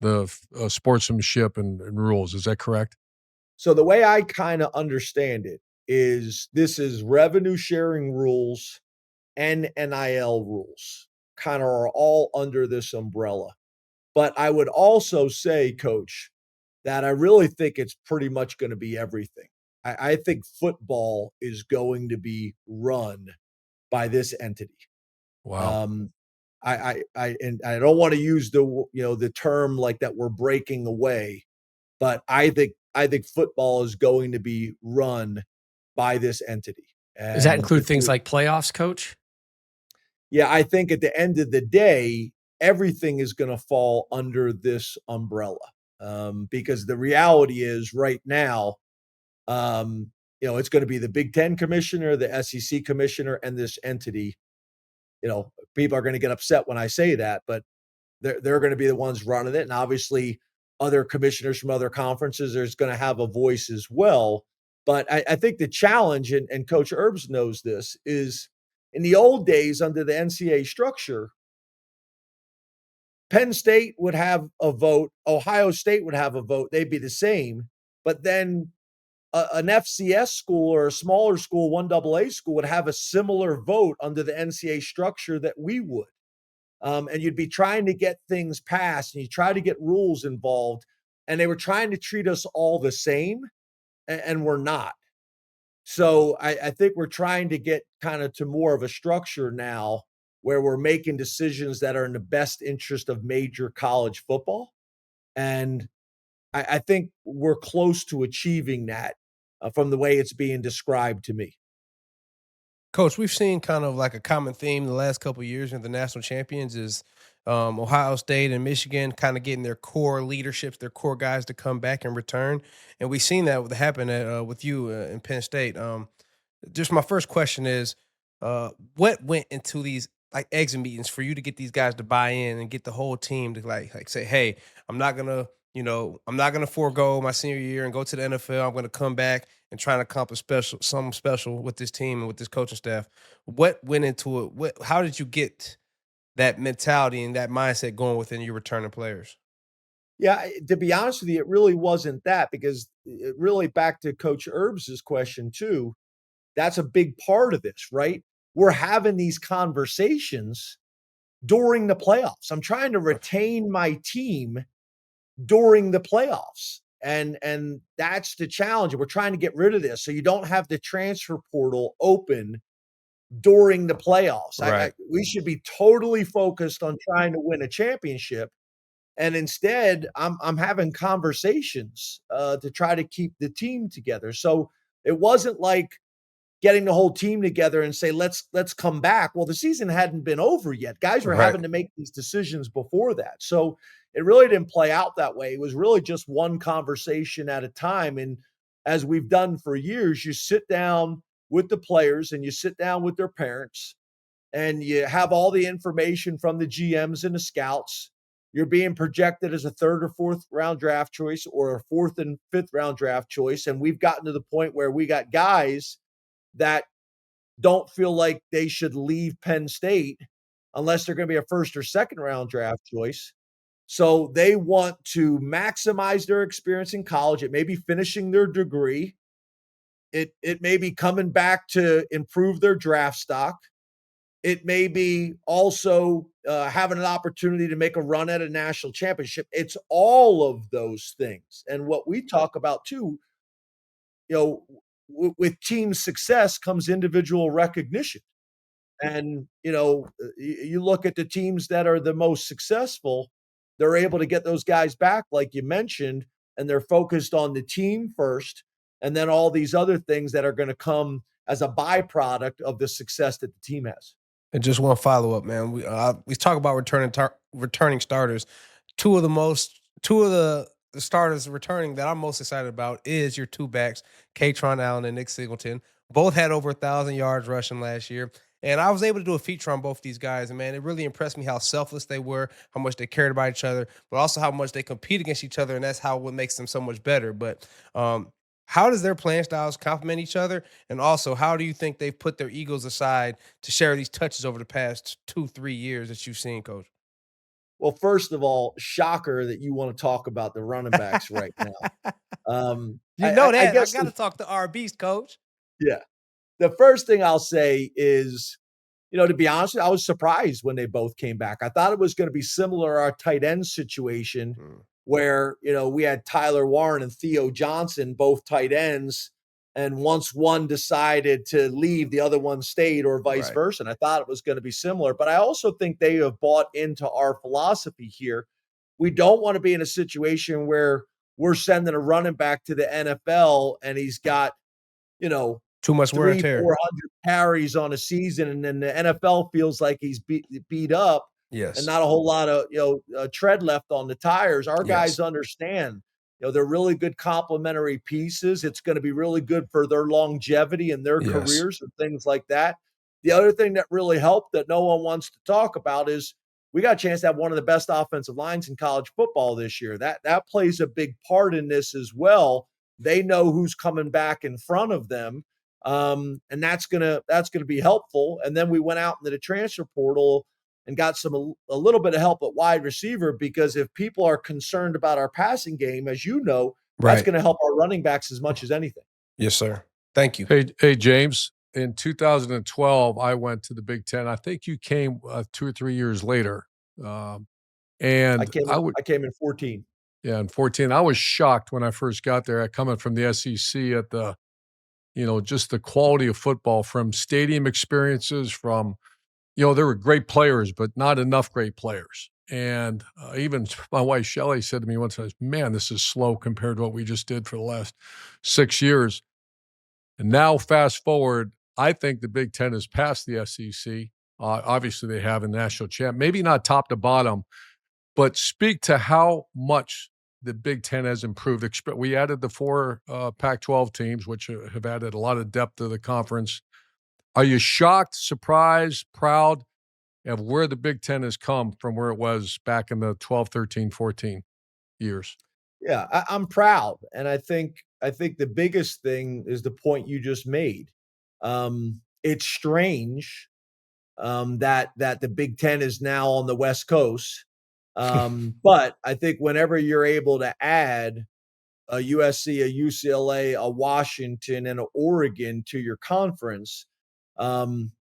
the sportsmanship and rules. Is that correct? So the way I kind of understand it is this is revenue sharing rules and NIL rules kind of are all under this umbrella. But I would also say, Coach, that I really think it's pretty much going to be everything. I think football is going to be run by this entity. Wow. Um, and I don't want to use the term like that we're breaking away, but I think football is going to be run by this entity. Does that And include things like playoffs, Coach? yeah, I think at the end of the day, everything is going to fall under this umbrella. Because the reality is right now, it's going to be the Big Ten commissioner, the SEC commissioner, and this entity. People are going to get upset when I say that, but they're going to be the ones running it. And obviously, other commissioners from other conferences is going to have a voice as well. But I think the challenge, and Coach Herbs knows this, is in the old days under the NCAA structure, Penn State would have a vote, Ohio State would have a vote, they'd be the same. But then an FCS school or a smaller school, 1AA school, would have a similar vote under the NCAA structure that we would. And you'd be trying to get things passed and you try to get rules involved. And they were trying to treat us all the same, and we're not. So I think we're trying to get kind of to more of a structure now where we're making decisions that are in the best interest of major college football. And I think we're close to achieving that from the way it's being described to me. Coach, we've seen kind of like a common theme the last couple of years in the national champions is Ohio State and Michigan kind of getting their core leaderships, their core guys to come back and return, and we've seen that happen with you in Penn State. Just my first question is, what went into these like exit meetings for you to get these guys to buy in and get the whole team to like say, hey, I'm not gonna forego my senior year and go to the NFL. I'm gonna come back and try to accomplish something special with this team and with this coaching staff. What went into it? How did you get that mentality and that mindset going within your returning players? Yeah, to be honest with you, it really wasn't that because it really back to Coach Herbs's question too. That's a big part of this, right? We're having these conversations during the playoffs. I'm trying to retain my team during the playoffs. And that's the challenge. We're trying to get rid of this so you don't have the transfer portal open during the playoffs. Right. We should be totally focused on trying to win a championship. And instead, I'm having conversations to try to keep the team together. So it wasn't like getting the whole team together and say, let's come back. Well, the season hadn't been over yet. Guys were Right. having to make these decisions before that. So it really didn't play out that way. It was really just one conversation at a time. And as we've done for years, you sit down with the players and you sit down with their parents and you have all the information from the GMs and the scouts. You're being projected as a third or fourth round draft choice or a fourth and fifth round draft choice. And we've gotten to the point where we got guys that don't feel like they should leave Penn State unless they're going to be a first or second round draft choice. So they want to maximize their experience in college. It may be finishing their degree. It may be coming back to improve their draft stock. It may be also having an opportunity to make a run at a national championship. It's all of those things. And what we talk about too, with team success comes individual recognition. And, you look at the teams that are the most successful, they're able to get those guys back, like you mentioned, and they're focused on the team first, and then all these other things that are going to come as a byproduct of the success that the team has. And just one follow up, man. We talk about returning starters. two of the starters returning that I'm most excited about is your two backs, Katron Allen and Nick Singleton. Both had over 1,000 yards rushing last year. And I was able to do a feature on both these guys. And man, it really impressed me how selfless they were, how much they cared about each other, but also how much they compete against each other. And that's what makes them so much better. But how does their playing styles complement each other? And also, how do you think they've put their egos aside to share these touches over the past 2-3 years that you've seen, Coach? Well, first of all, shocker that you wanna talk about the running backs right now. You know I that. I guess got to talk to RBs, Coach. yeah. The first thing I'll say is, to be honest with you, I was surprised when they both came back. I thought it was gonna be similar to our tight end situation Mm, where, we had Tyler Warren and Theo Johnson, both tight ends, and once one decided to leave, the other one stayed or vice right. versa, and I thought it was gonna be similar, but I also think they have bought into our philosophy here. We don't wanna be in a situation where we're sending a running back to the NFL and he's got, you know, Too much wear and three, tear. 400 carries on a season, and then the NFL feels like he's beat up and Yes. not a whole lot of, tread left on the tires. Our Yes. guys understand, they're really good complementary pieces. It's gonna be really good for their longevity and their Yes. careers and things like that. The other thing that really helped that no one wants to talk about is we got a chance to have one of the best offensive lines in college football this year. That plays a big part in this as well. They know who's coming back in front of them, and that's gonna be helpful. And then we went out into the transfer portal and got a little bit of help at wide receiver because if people are concerned about our passing game, as you know, that's Right. gonna help our running backs as much as anything. Yes, sir. Thank you. Hey, James. In 2012, I went to the Big Ten. I think you came 2 or 3 years later, um, I and came in, I came in 14. yeah, in 14. I was shocked when I first got there. Coming from the SEC at just the quality of football from stadium experiences. There were great players, but not enough great players. And even my wife Shelley said to me once, "Man, this is slow compared to what we just did for the last 6 years." And now, fast forward, I think the Big Ten has passed the SEC. Obviously, they have a national champ, maybe not top to bottom, but speak to how much the Big Ten has improved. We added the four Pac-12 teams, which have added a lot of depth to the conference. Are you shocked, surprised, proud of where the Big Ten has come from where it was back in the 12, 13, 14 years? Yeah, I'm proud, and I think the biggest thing is the point you just made. It's strange that the Big Ten is now on the West Coast, but I think whenever you're able to add a USC, a UCLA, a Washington, and a Oregon to your conference, um,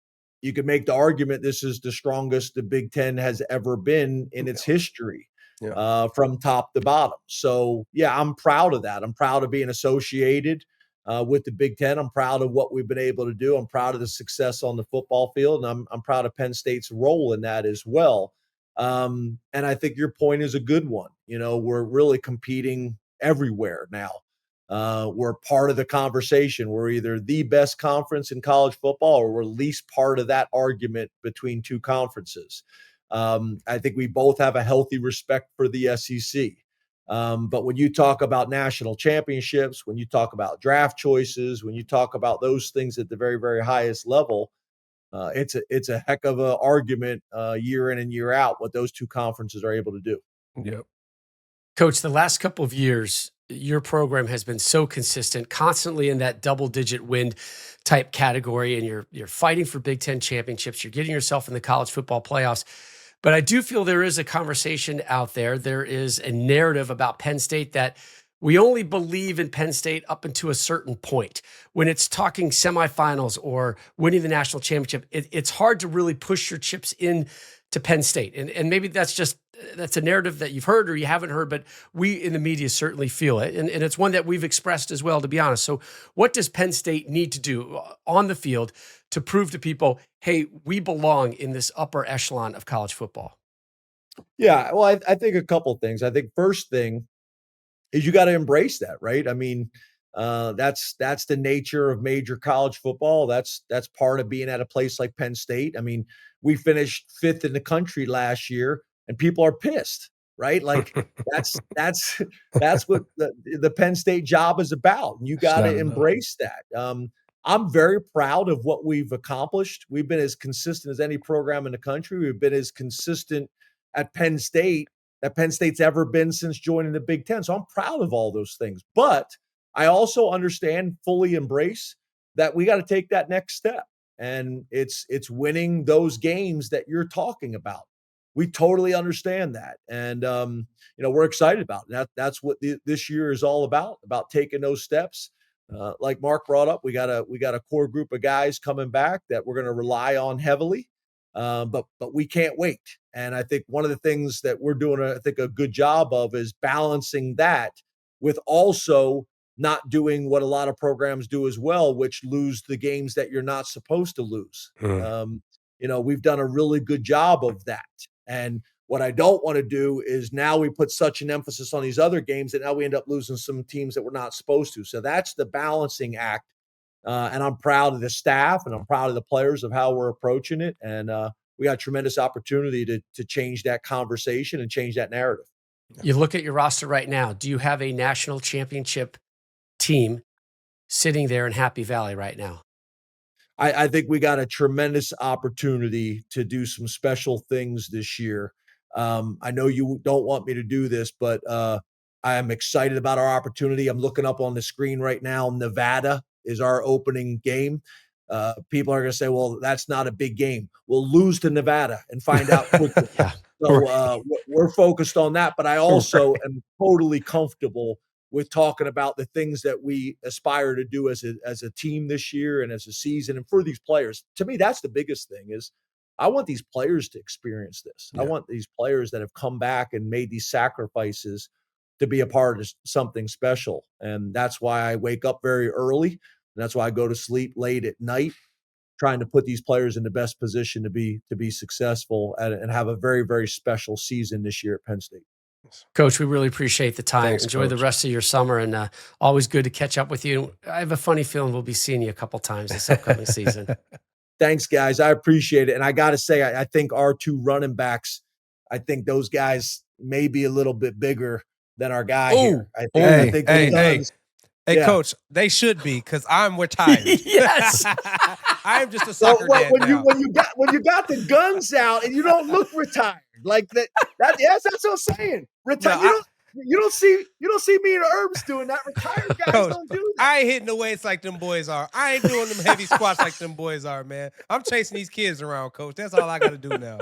you could make the argument this is the strongest the Big Ten has ever been in its history, Yeah. from top to bottom. So, yeah, I'm proud of that. I'm proud of being associated with the Big Ten. I'm proud of what we've been able to do. I'm proud of the success on the football field, and I'm proud of Penn State's role in that as well. And I think your point is a good one. We're really competing everywhere now. We're part of the conversation. We're either the best conference in college football or we're least part of that argument between two conferences. I think we both have a healthy respect for the SEC. But when you talk about national championships, when you talk about draft choices, when you talk about those things at the very, very highest level, it's a heck of an argument year in and year out what those two conferences are able to do. Yep. Coach, the last couple of years, your program has been so consistent, constantly in that double-digit win type category, and you're fighting for Big Ten championships. You're getting yourself in the college football playoffs. But I do feel there is a conversation out there. There is a narrative about Penn State that we only believe in Penn State up until a certain point. When it's talking semifinals or winning the national championship, it's hard to really push your chips in to Penn State. And maybe that's a narrative that you've heard or you haven't heard, but we in the media certainly feel it. And it's one that we've expressed as well, to be honest. So what does Penn State need to do on the field to prove to people, hey, we belong in this upper echelon of college football? Yeah, well, I think a couple things. I think first thing is you got to embrace that, right? I mean, that's the nature of major college football. That's part of being at a place like Penn State. I mean, we finished fifth in the country last year, and people are pissed. right? Like that's that's what the Penn State job is about. And you It's got not to enough. embrace that. I'm very proud of what we've accomplished. We've been as consistent as any program in the country. We've been as consistent at Penn State that Penn State's ever been since joining the Big Ten. So I'm proud of all those things. But I also understand, fully embrace that we got to take that next step. And it's winning those games that you're talking about. We totally understand that. And we're excited about it. That's what this year is all about taking those steps. Like Mark brought up, we got a core group of guys coming back that we're going to rely on heavily. But we can't wait. And I think one of the things that we're doing, I think, a good job of is balancing that with also not doing what a lot of programs do as well, which lose the games that you're not supposed to lose. We've done a really good job of that. And what I don't want to do is now we put such an emphasis on these other games that now we end up losing some teams that we're not supposed to. So that's the balancing act. And I'm proud of the staff and I'm proud of the players of how we're approaching it. And we got a tremendous opportunity to change that conversation and change that narrative. You look at your roster right now. Do you have a national championship team sitting there in Happy Valley right now? I think we got a tremendous opportunity to do some special things this year. I know you don't want me to do this, but I am excited about our opportunity. I'm looking up on the screen right now. Nevada is our opening game. People are going to say, well, that's not a big game. We'll lose to Nevada and find out quickly. Yeah. So we're focused on that. But I also am totally comfortable with talking about the things that we aspire to do as a team this year and as a season and for these players. To me, that's the biggest thing is I want these players to experience this. Yeah. I want these players that have come back and made these sacrifices to be a part of something special. And that's why I wake up very early. And that's why I go to sleep late at night, trying to put these players in the best position to be successful and have a very, very special season this year at Penn State. Coach, we really appreciate the time. Thanks, Enjoy Coach. the rest of your summer, and always good to catch up with you. I have a funny feeling we'll be seeing you a couple times this upcoming season. Thanks, guys. I appreciate it. And I got to say, I think our two running backs, I think those guys may be a little bit bigger than our guy here. I think Hey, Coach, they should be because I'm retired. Yes. I am just a soccer dad now. When you got the guns out and you don't look retired like that. Yes, that's what I'm saying. Retired. No, you don't see me and Herbs doing that. Retired guys Coach, don't do that. I ain't hitting the weights like them boys are. I ain't doing them heavy squats like them boys are, man. I'm chasing these kids around, Coach. That's all I got to do now.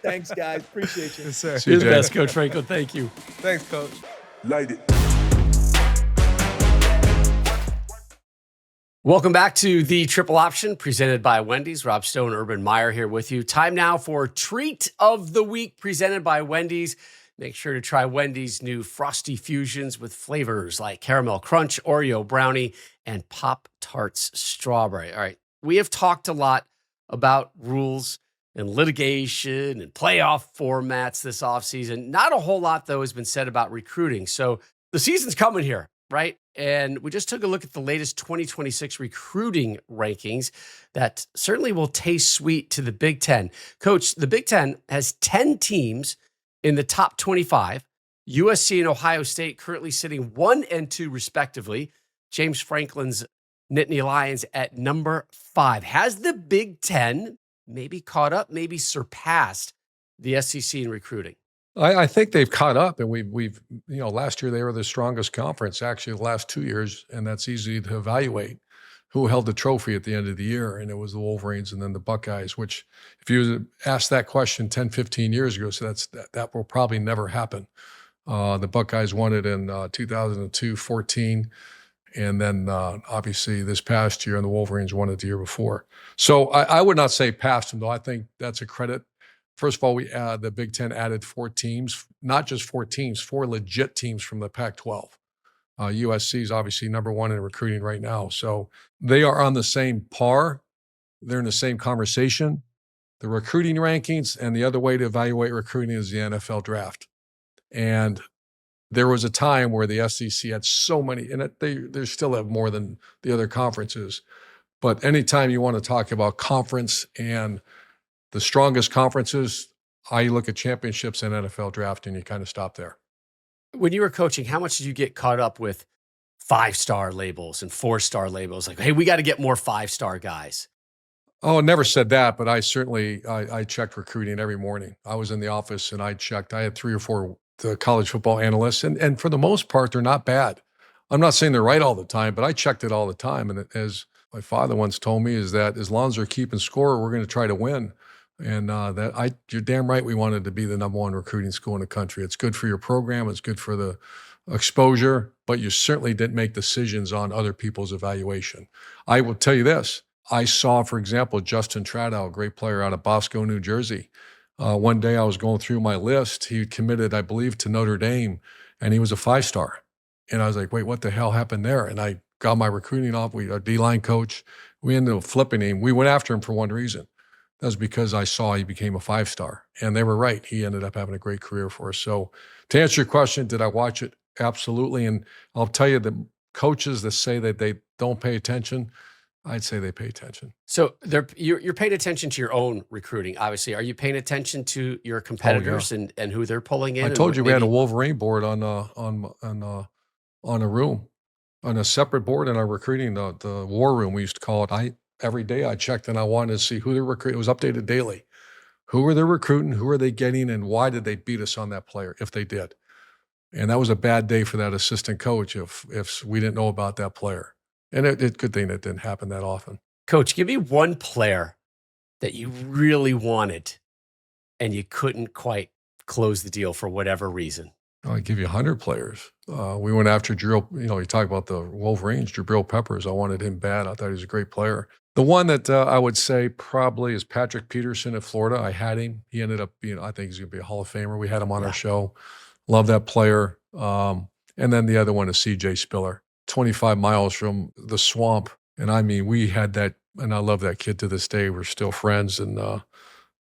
Thanks, guys. Appreciate you. Yes, sir. You're the best, Coach Franklin. Thank you. Thanks, Coach. Light it. Welcome back to the Triple Option presented by Wendy's. Rob Stone, Urban Meyer here with you. Time now for Treat of the Week presented by Wendy's. Make sure to try Wendy's new Frosty Fusions with flavors like Caramel Crunch, Oreo Brownie, and Pop-Tarts Strawberry. All right, we have talked a lot about rules and litigation and playoff formats this offseason. Not a whole lot, though, has been said about recruiting. So the season's coming here, right? And we just took a look at the latest 2026 recruiting rankings that certainly will taste sweet to the Big Ten. Coach, the Big Ten has 10 teams in the top 25. USC and Ohio State currently sitting 1 and 2 respectively. James Franklin's Nittany Lions at number 5. Has the Big Ten maybe caught up, maybe surpassed the SEC in recruiting? I think they've caught up, and we've last year they were the strongest conference actually the last 2 years, and that's easy to evaluate who held the trophy at the end of the year, and it was the Wolverines and then the Buckeyes, which if you asked that question 10, 15 years ago, so that will probably never happen. The Buckeyes won it in 2002, 14, and then obviously this past year, and the Wolverines won it the year before. So I would not say past them, though. I think that's a credit. First of all, the Big Ten added 4 teams, not just 4 teams, 4 legit teams from the Pac-12. USC is obviously number 1 in recruiting right now. So they are on the same par. They're in the same conversation. The recruiting rankings and the other way to evaluate recruiting is the NFL draft. And there was a time where the SEC had so many, and they still have more than the other conferences. But anytime you want to talk about conference and the strongest conferences, I look at championships and NFL draft, and you kind of stop there. When you were coaching, how much did you get caught up with 5-star labels and 4-star labels? Like, hey, we got to get more 5-star guys. Oh, I never said that, but I certainly I checked recruiting every morning. I was in the office and I checked. I had 3 or 4 the college football analysts, and for the most part, they're not bad. I'm not saying they're right all the time, but I checked it all the time. And as my father once told me, is that as long as they're keeping score, we're going to try to win. And you're damn right. We wanted to be the #1 recruiting school in the country. It's good for your program. It's good for the exposure, but you certainly didn't make decisions on other people's evaluation. I will tell you this. I saw, for example, Justin Tradow, a great player out of Bosco, New Jersey. One day I was going through my list. He committed, I believe, to Notre Dame, and he was a 5-star. And I was like, wait, what the hell happened there? And I got my recruiting off. Our D-line coach, we ended up flipping him. We went after him for one reason. That was because I saw he became a 5-star. And they were right. He ended up having a great career for us. So to answer your question, did I watch it? Absolutely. And I'll tell you, the coaches that say that they don't pay attention, I'd say they pay attention. So you're paying attention to your own recruiting, obviously. Are you paying attention to your competitors and who they're pulling in? I told you we had a Wolverine board on a room, on a separate board in our recruiting, the war room, we used to call it. Every day I checked and I wanted to see who they're recruiting. It was updated daily. Who are they recruiting? Who are they getting? And why did they beat us on that player, if they did? And that was a bad day for that assistant coach if we didn't know about that player. And it's a good thing that didn't happen that often. Coach, give me one player that you really wanted and you couldn't quite close the deal for whatever reason. I'll give you 100 players. We went after Jabril. You talk about the Wolverines, Jabril Peppers. I wanted him bad. I thought he was a great player. The one that I would say probably is Patrick Peterson at Florida. I had him. He ended up being, I think he's going to be a Hall of Famer. We had him on our show. Love that player. And then the other one is C.J. Spiller, 25 miles from the swamp. And I mean, we had that, and I love that kid to this day. We're still friends. And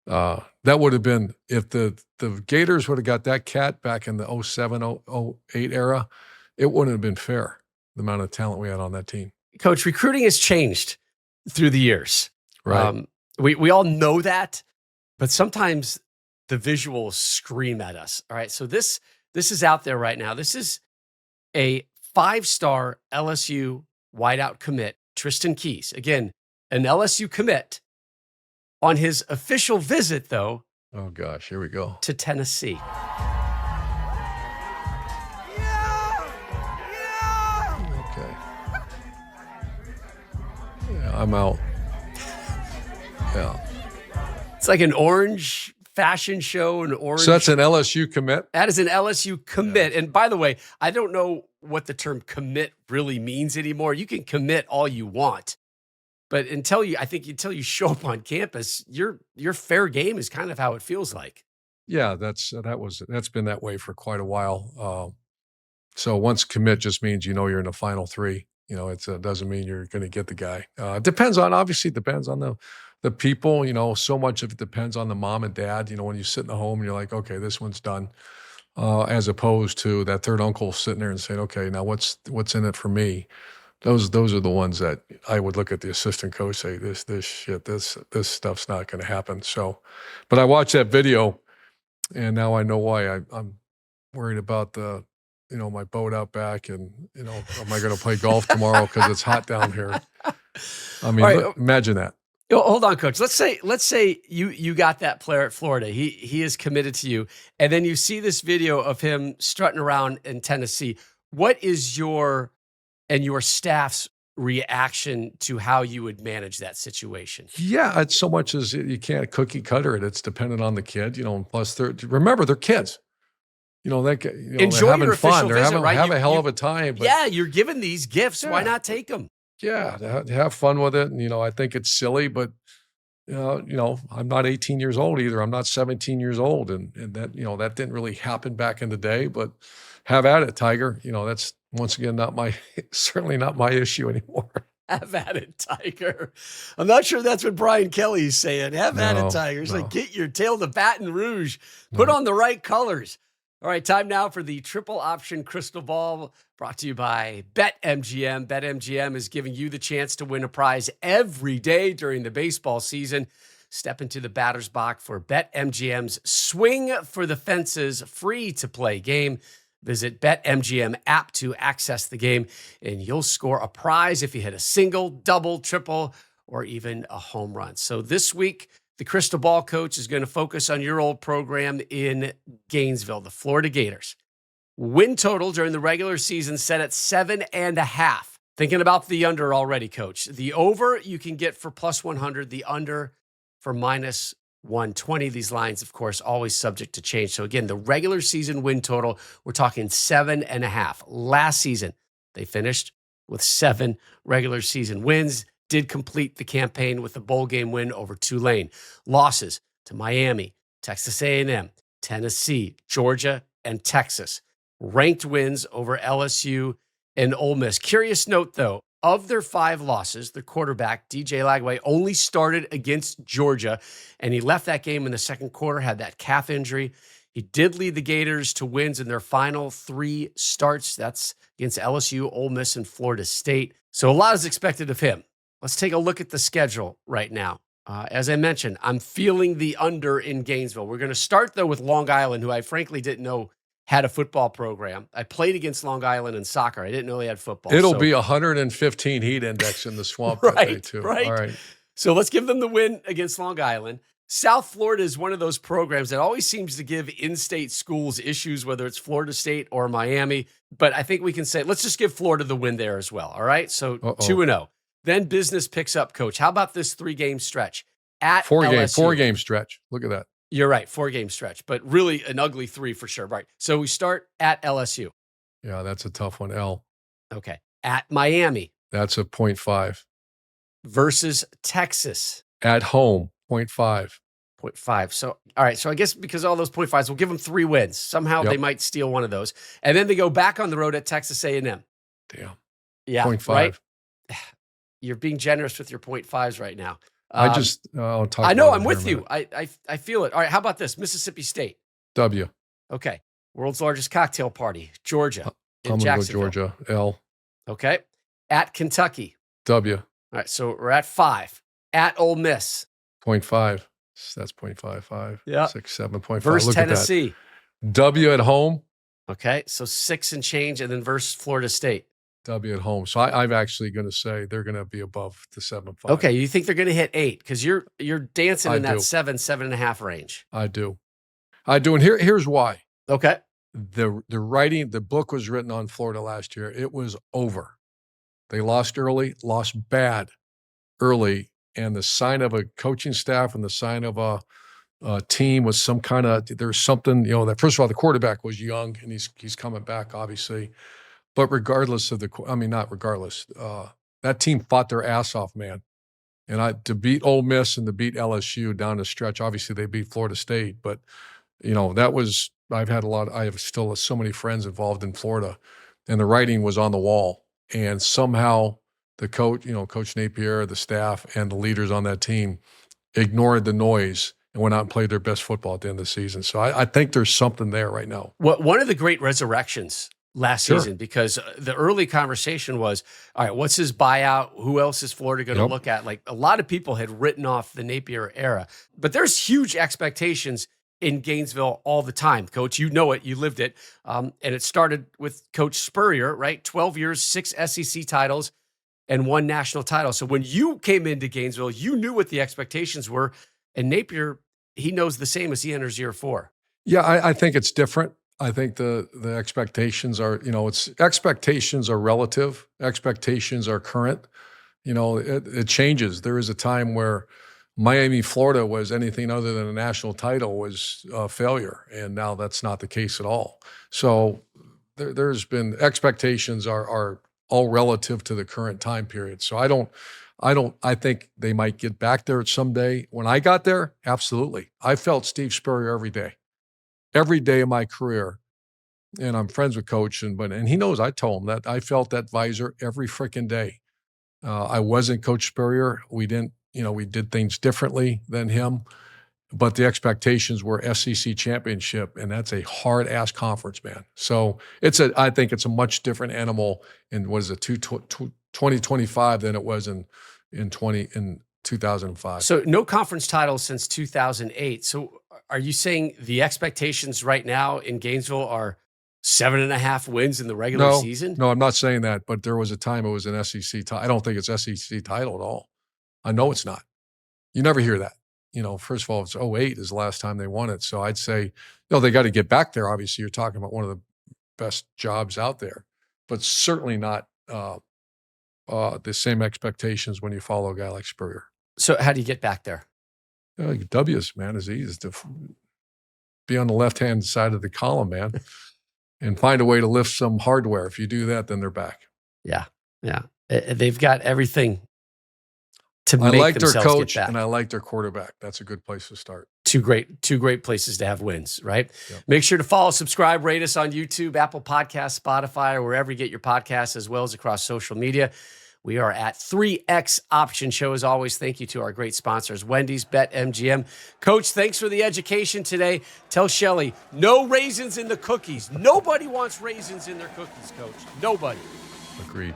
that would have been, if the Gators would have got that cat back in the 07, 08 era, it wouldn't have been fair, the amount of talent we had on that team. Coach, recruiting has changed through the years. Right. We all know that, but sometimes the visuals scream at us. All right. So this is out there right now. This is a 5-star LSU wideout commit, Tristan Keys. Again, an LSU commit on his official visit, though. Oh, gosh, here we go. To Tennessee. Okay. Yeah, I'm out. Yeah. It's like an orange fashion show, an orange. So that's an LSU commit? That is an LSU commit. Yeah. And by the way, I don't know what the term commit really means anymore. You can commit all you want. But until you show up on campus, your fair game is kind of how it feels like. Yeah, that's been that way for quite a while. So once commit just means you're in the final 3. It doesn't mean you're going to get the guy. Depends on the people. So much of it depends on the mom and dad. When you sit in the home and you're like, okay, this one's done, as opposed to that third uncle sitting there and saying, okay, now what's in it for me? Those are the ones that I would look at the assistant coach, say, this stuff's not going to happen. So, but I watched that video, and now I know why I'm worried about my boat out back, and am I going to play golf tomorrow because it's hot down here? I mean, right. Imagine that. Hold on, Coach. Let's say you got that player at Florida. He is committed to you, and then you see this video of him strutting around in Tennessee. What is your staff's reaction to how you would manage that situation? Yeah, it's so much as you can't cookie cutter it. It's dependent on the kid, and plus remember, they're kids. Enjoy they're having your fun. They're visit, right? have a hell of a time. But yeah, you're given these gifts. Yeah. Why not take them? Yeah, have fun with it. And, I think it's silly, but, I'm not 18 years old either. I'm not 17 years old. And that, that didn't really happen back in the day, but have at it, Tiger. That's, once again, certainly not my issue anymore. Have at it, Tiger. I'm not sure that's what Brian Kelly's saying. Have at it, Tiger. It's like, get your tail to Baton Rouge. Put on the right colors. All right, time now for the triple option crystal ball, brought to you by BetMGM. BetMGM is giving you the chance to win a prize every day during the baseball season. Step into the batter's box for BetMGM's Swing for the Fences free-to-play game. Visit BetMGM app to access the game, and you'll score a prize if you hit a single, double, triple, or even a home run. So this week, the Crystal Ball coach is going to focus on your old program in Gainesville, the Florida Gators. Win total during the regular season set at 7.5. Thinking about the under already, Coach. The over you can get for plus 100, the under for minus 120. These lines, of course, always subject to change. So again, the regular season win total, we're talking 7.5. Last season, they finished with 7 regular season wins, did complete the campaign with a bowl game win over Tulane. Losses to Miami, Texas A&M, Tennessee, Georgia, and Texas. Ranked wins over LSU and Ole Miss. Curious note, though, of their 5 losses, the quarterback, DJ Lagway, only started against Georgia, and he left that game in the second quarter, had that calf injury. He did lead the Gators to wins in their final 3 starts. That's against LSU, Ole Miss, and Florida State. So a lot is expected of him. Let's take a look at the schedule right now. As I mentioned, I'm feeling the under in Gainesville. We're going to start, though, with Long Island, who I frankly didn't know had a football program. I played against Long Island in soccer. I didn't know they had football. It'll be 115 heat index in the swamp that day, too. Right. All right. So let's give them the win against Long Island. South Florida is one of those programs that always seems to give in-state schools issues, whether it's Florida State or Miami. But I think we can say, let's just give Florida the win there as well. All right. So 2-0. Then business picks up, Coach. How about this 3-game stretch at LSU? 4-game stretch. Look at that. You're right, 4-game stretch, but really an ugly 3 for sure. Right. So we start at LSU. Yeah, that's a tough one. L. Okay. At Miami. That's a 0.5. Versus Texas. At home, 0.5. 0.5. So, all right. So I guess because all those 0.5s, we'll give them 3 wins. Somehow they might steal one of those. And then they go back on the road at Texas A&M. Damn. Yeah. 0.5. Right? You're being generous with your 0.5s right now. I'll talk. I know. I'm with you. I feel it. All right. How about this? Mississippi State. W. Okay. World's largest cocktail party. Georgia. I'm going to go Georgia. L. Okay. At Kentucky. W. All right. So we're at 5. At Ole Miss. 0.5. That's 0.55. Yeah. 6, 7.5. Versus Look Tennessee. At that. W at home. Okay. So 6 and change, and then versus Florida State. W at home. So I'm actually going to say they're going to be above the 7.5. Okay, you think they're going to hit 8 because you're dancing in that do. 7.5 range. I do, and here's why. Okay, the writing, the book was written on Florida last year. It was over. They lost early, lost bad early, and the sign of a coaching staff and the sign of a team was some kind of there's something that first of all the quarterback was young and he's coming back obviously. But regardless of not regardless, that team fought their ass off, man. And to beat Ole Miss and to beat LSU down the stretch, obviously they beat Florida State, but that was, I have still so many friends involved in Florida, and the writing was on the wall. And somehow the coach, Coach Napier, the staff, and the leaders on that team ignored the noise and went out and played their best football at the end of the season. So I think there's something there right now. One of the great resurrections last season, because the early conversation was, all right, what's his buyout? Who else is Florida going to look at? Like a lot of people had written off the Napier era, but there's huge expectations in Gainesville all the time. Coach, you know it, you lived it. And it started with Coach Spurrier, right? 12 years, 6 SEC titles, and 1 national title. So when you came into Gainesville, you knew what the expectations were. And Napier, he knows the same as he enters year 4. Yeah, I think it's different. I think the expectations are, expectations are relative. Expectations are current. It changes. There is a time where Miami, Florida was anything other than a national title was a failure. And now that's not the case at all. So there's been expectations are all relative to the current time period. So I think they might get back there someday. When I got there, absolutely. I felt Steve Spurrier every day of my career, and I'm friends with Coach, and he knows I told him that I felt that visor every freaking day. I wasn't Coach Spurrier. We didn't, we did things differently than him, but the expectations were SEC championship, and that's a hard ass conference, man. So I think it's a much different animal in 2025 than it was in 2005. So no conference titles since 2008. So are you saying the expectations right now in Gainesville are 7.5 wins in the regular season? No, I'm not saying that, but there was a time it was an SEC title. I don't think it's SEC title at all. I know it's not. You never hear that. First of all, it's 08 is the last time they won it. So I'd say, they got to get back there. Obviously, you're talking about one of the best jobs out there, but certainly not the same expectations when you follow a guy like Spurrier. So how do you get back there? W's, man, is easy to be on the left-hand side of the column, man, and find a way to lift some hardware. If you do that, then they're back. Yeah. They've got everything to make I like their themselves coach get back. and I like their quarterback. That's a good place to start. Two great places to have wins, right? Yep. Make sure to follow, subscribe, rate us on YouTube, Apple Podcasts, Spotify, or wherever you get your podcasts, as well as across social media. We are at 3X Option Show. As always, thank you to our great sponsors, Wendy's, BetMGM. Coach, thanks for the education today. Tell Shelley, no raisins in the cookies. Nobody wants raisins in their cookies, Coach. Nobody. Agreed.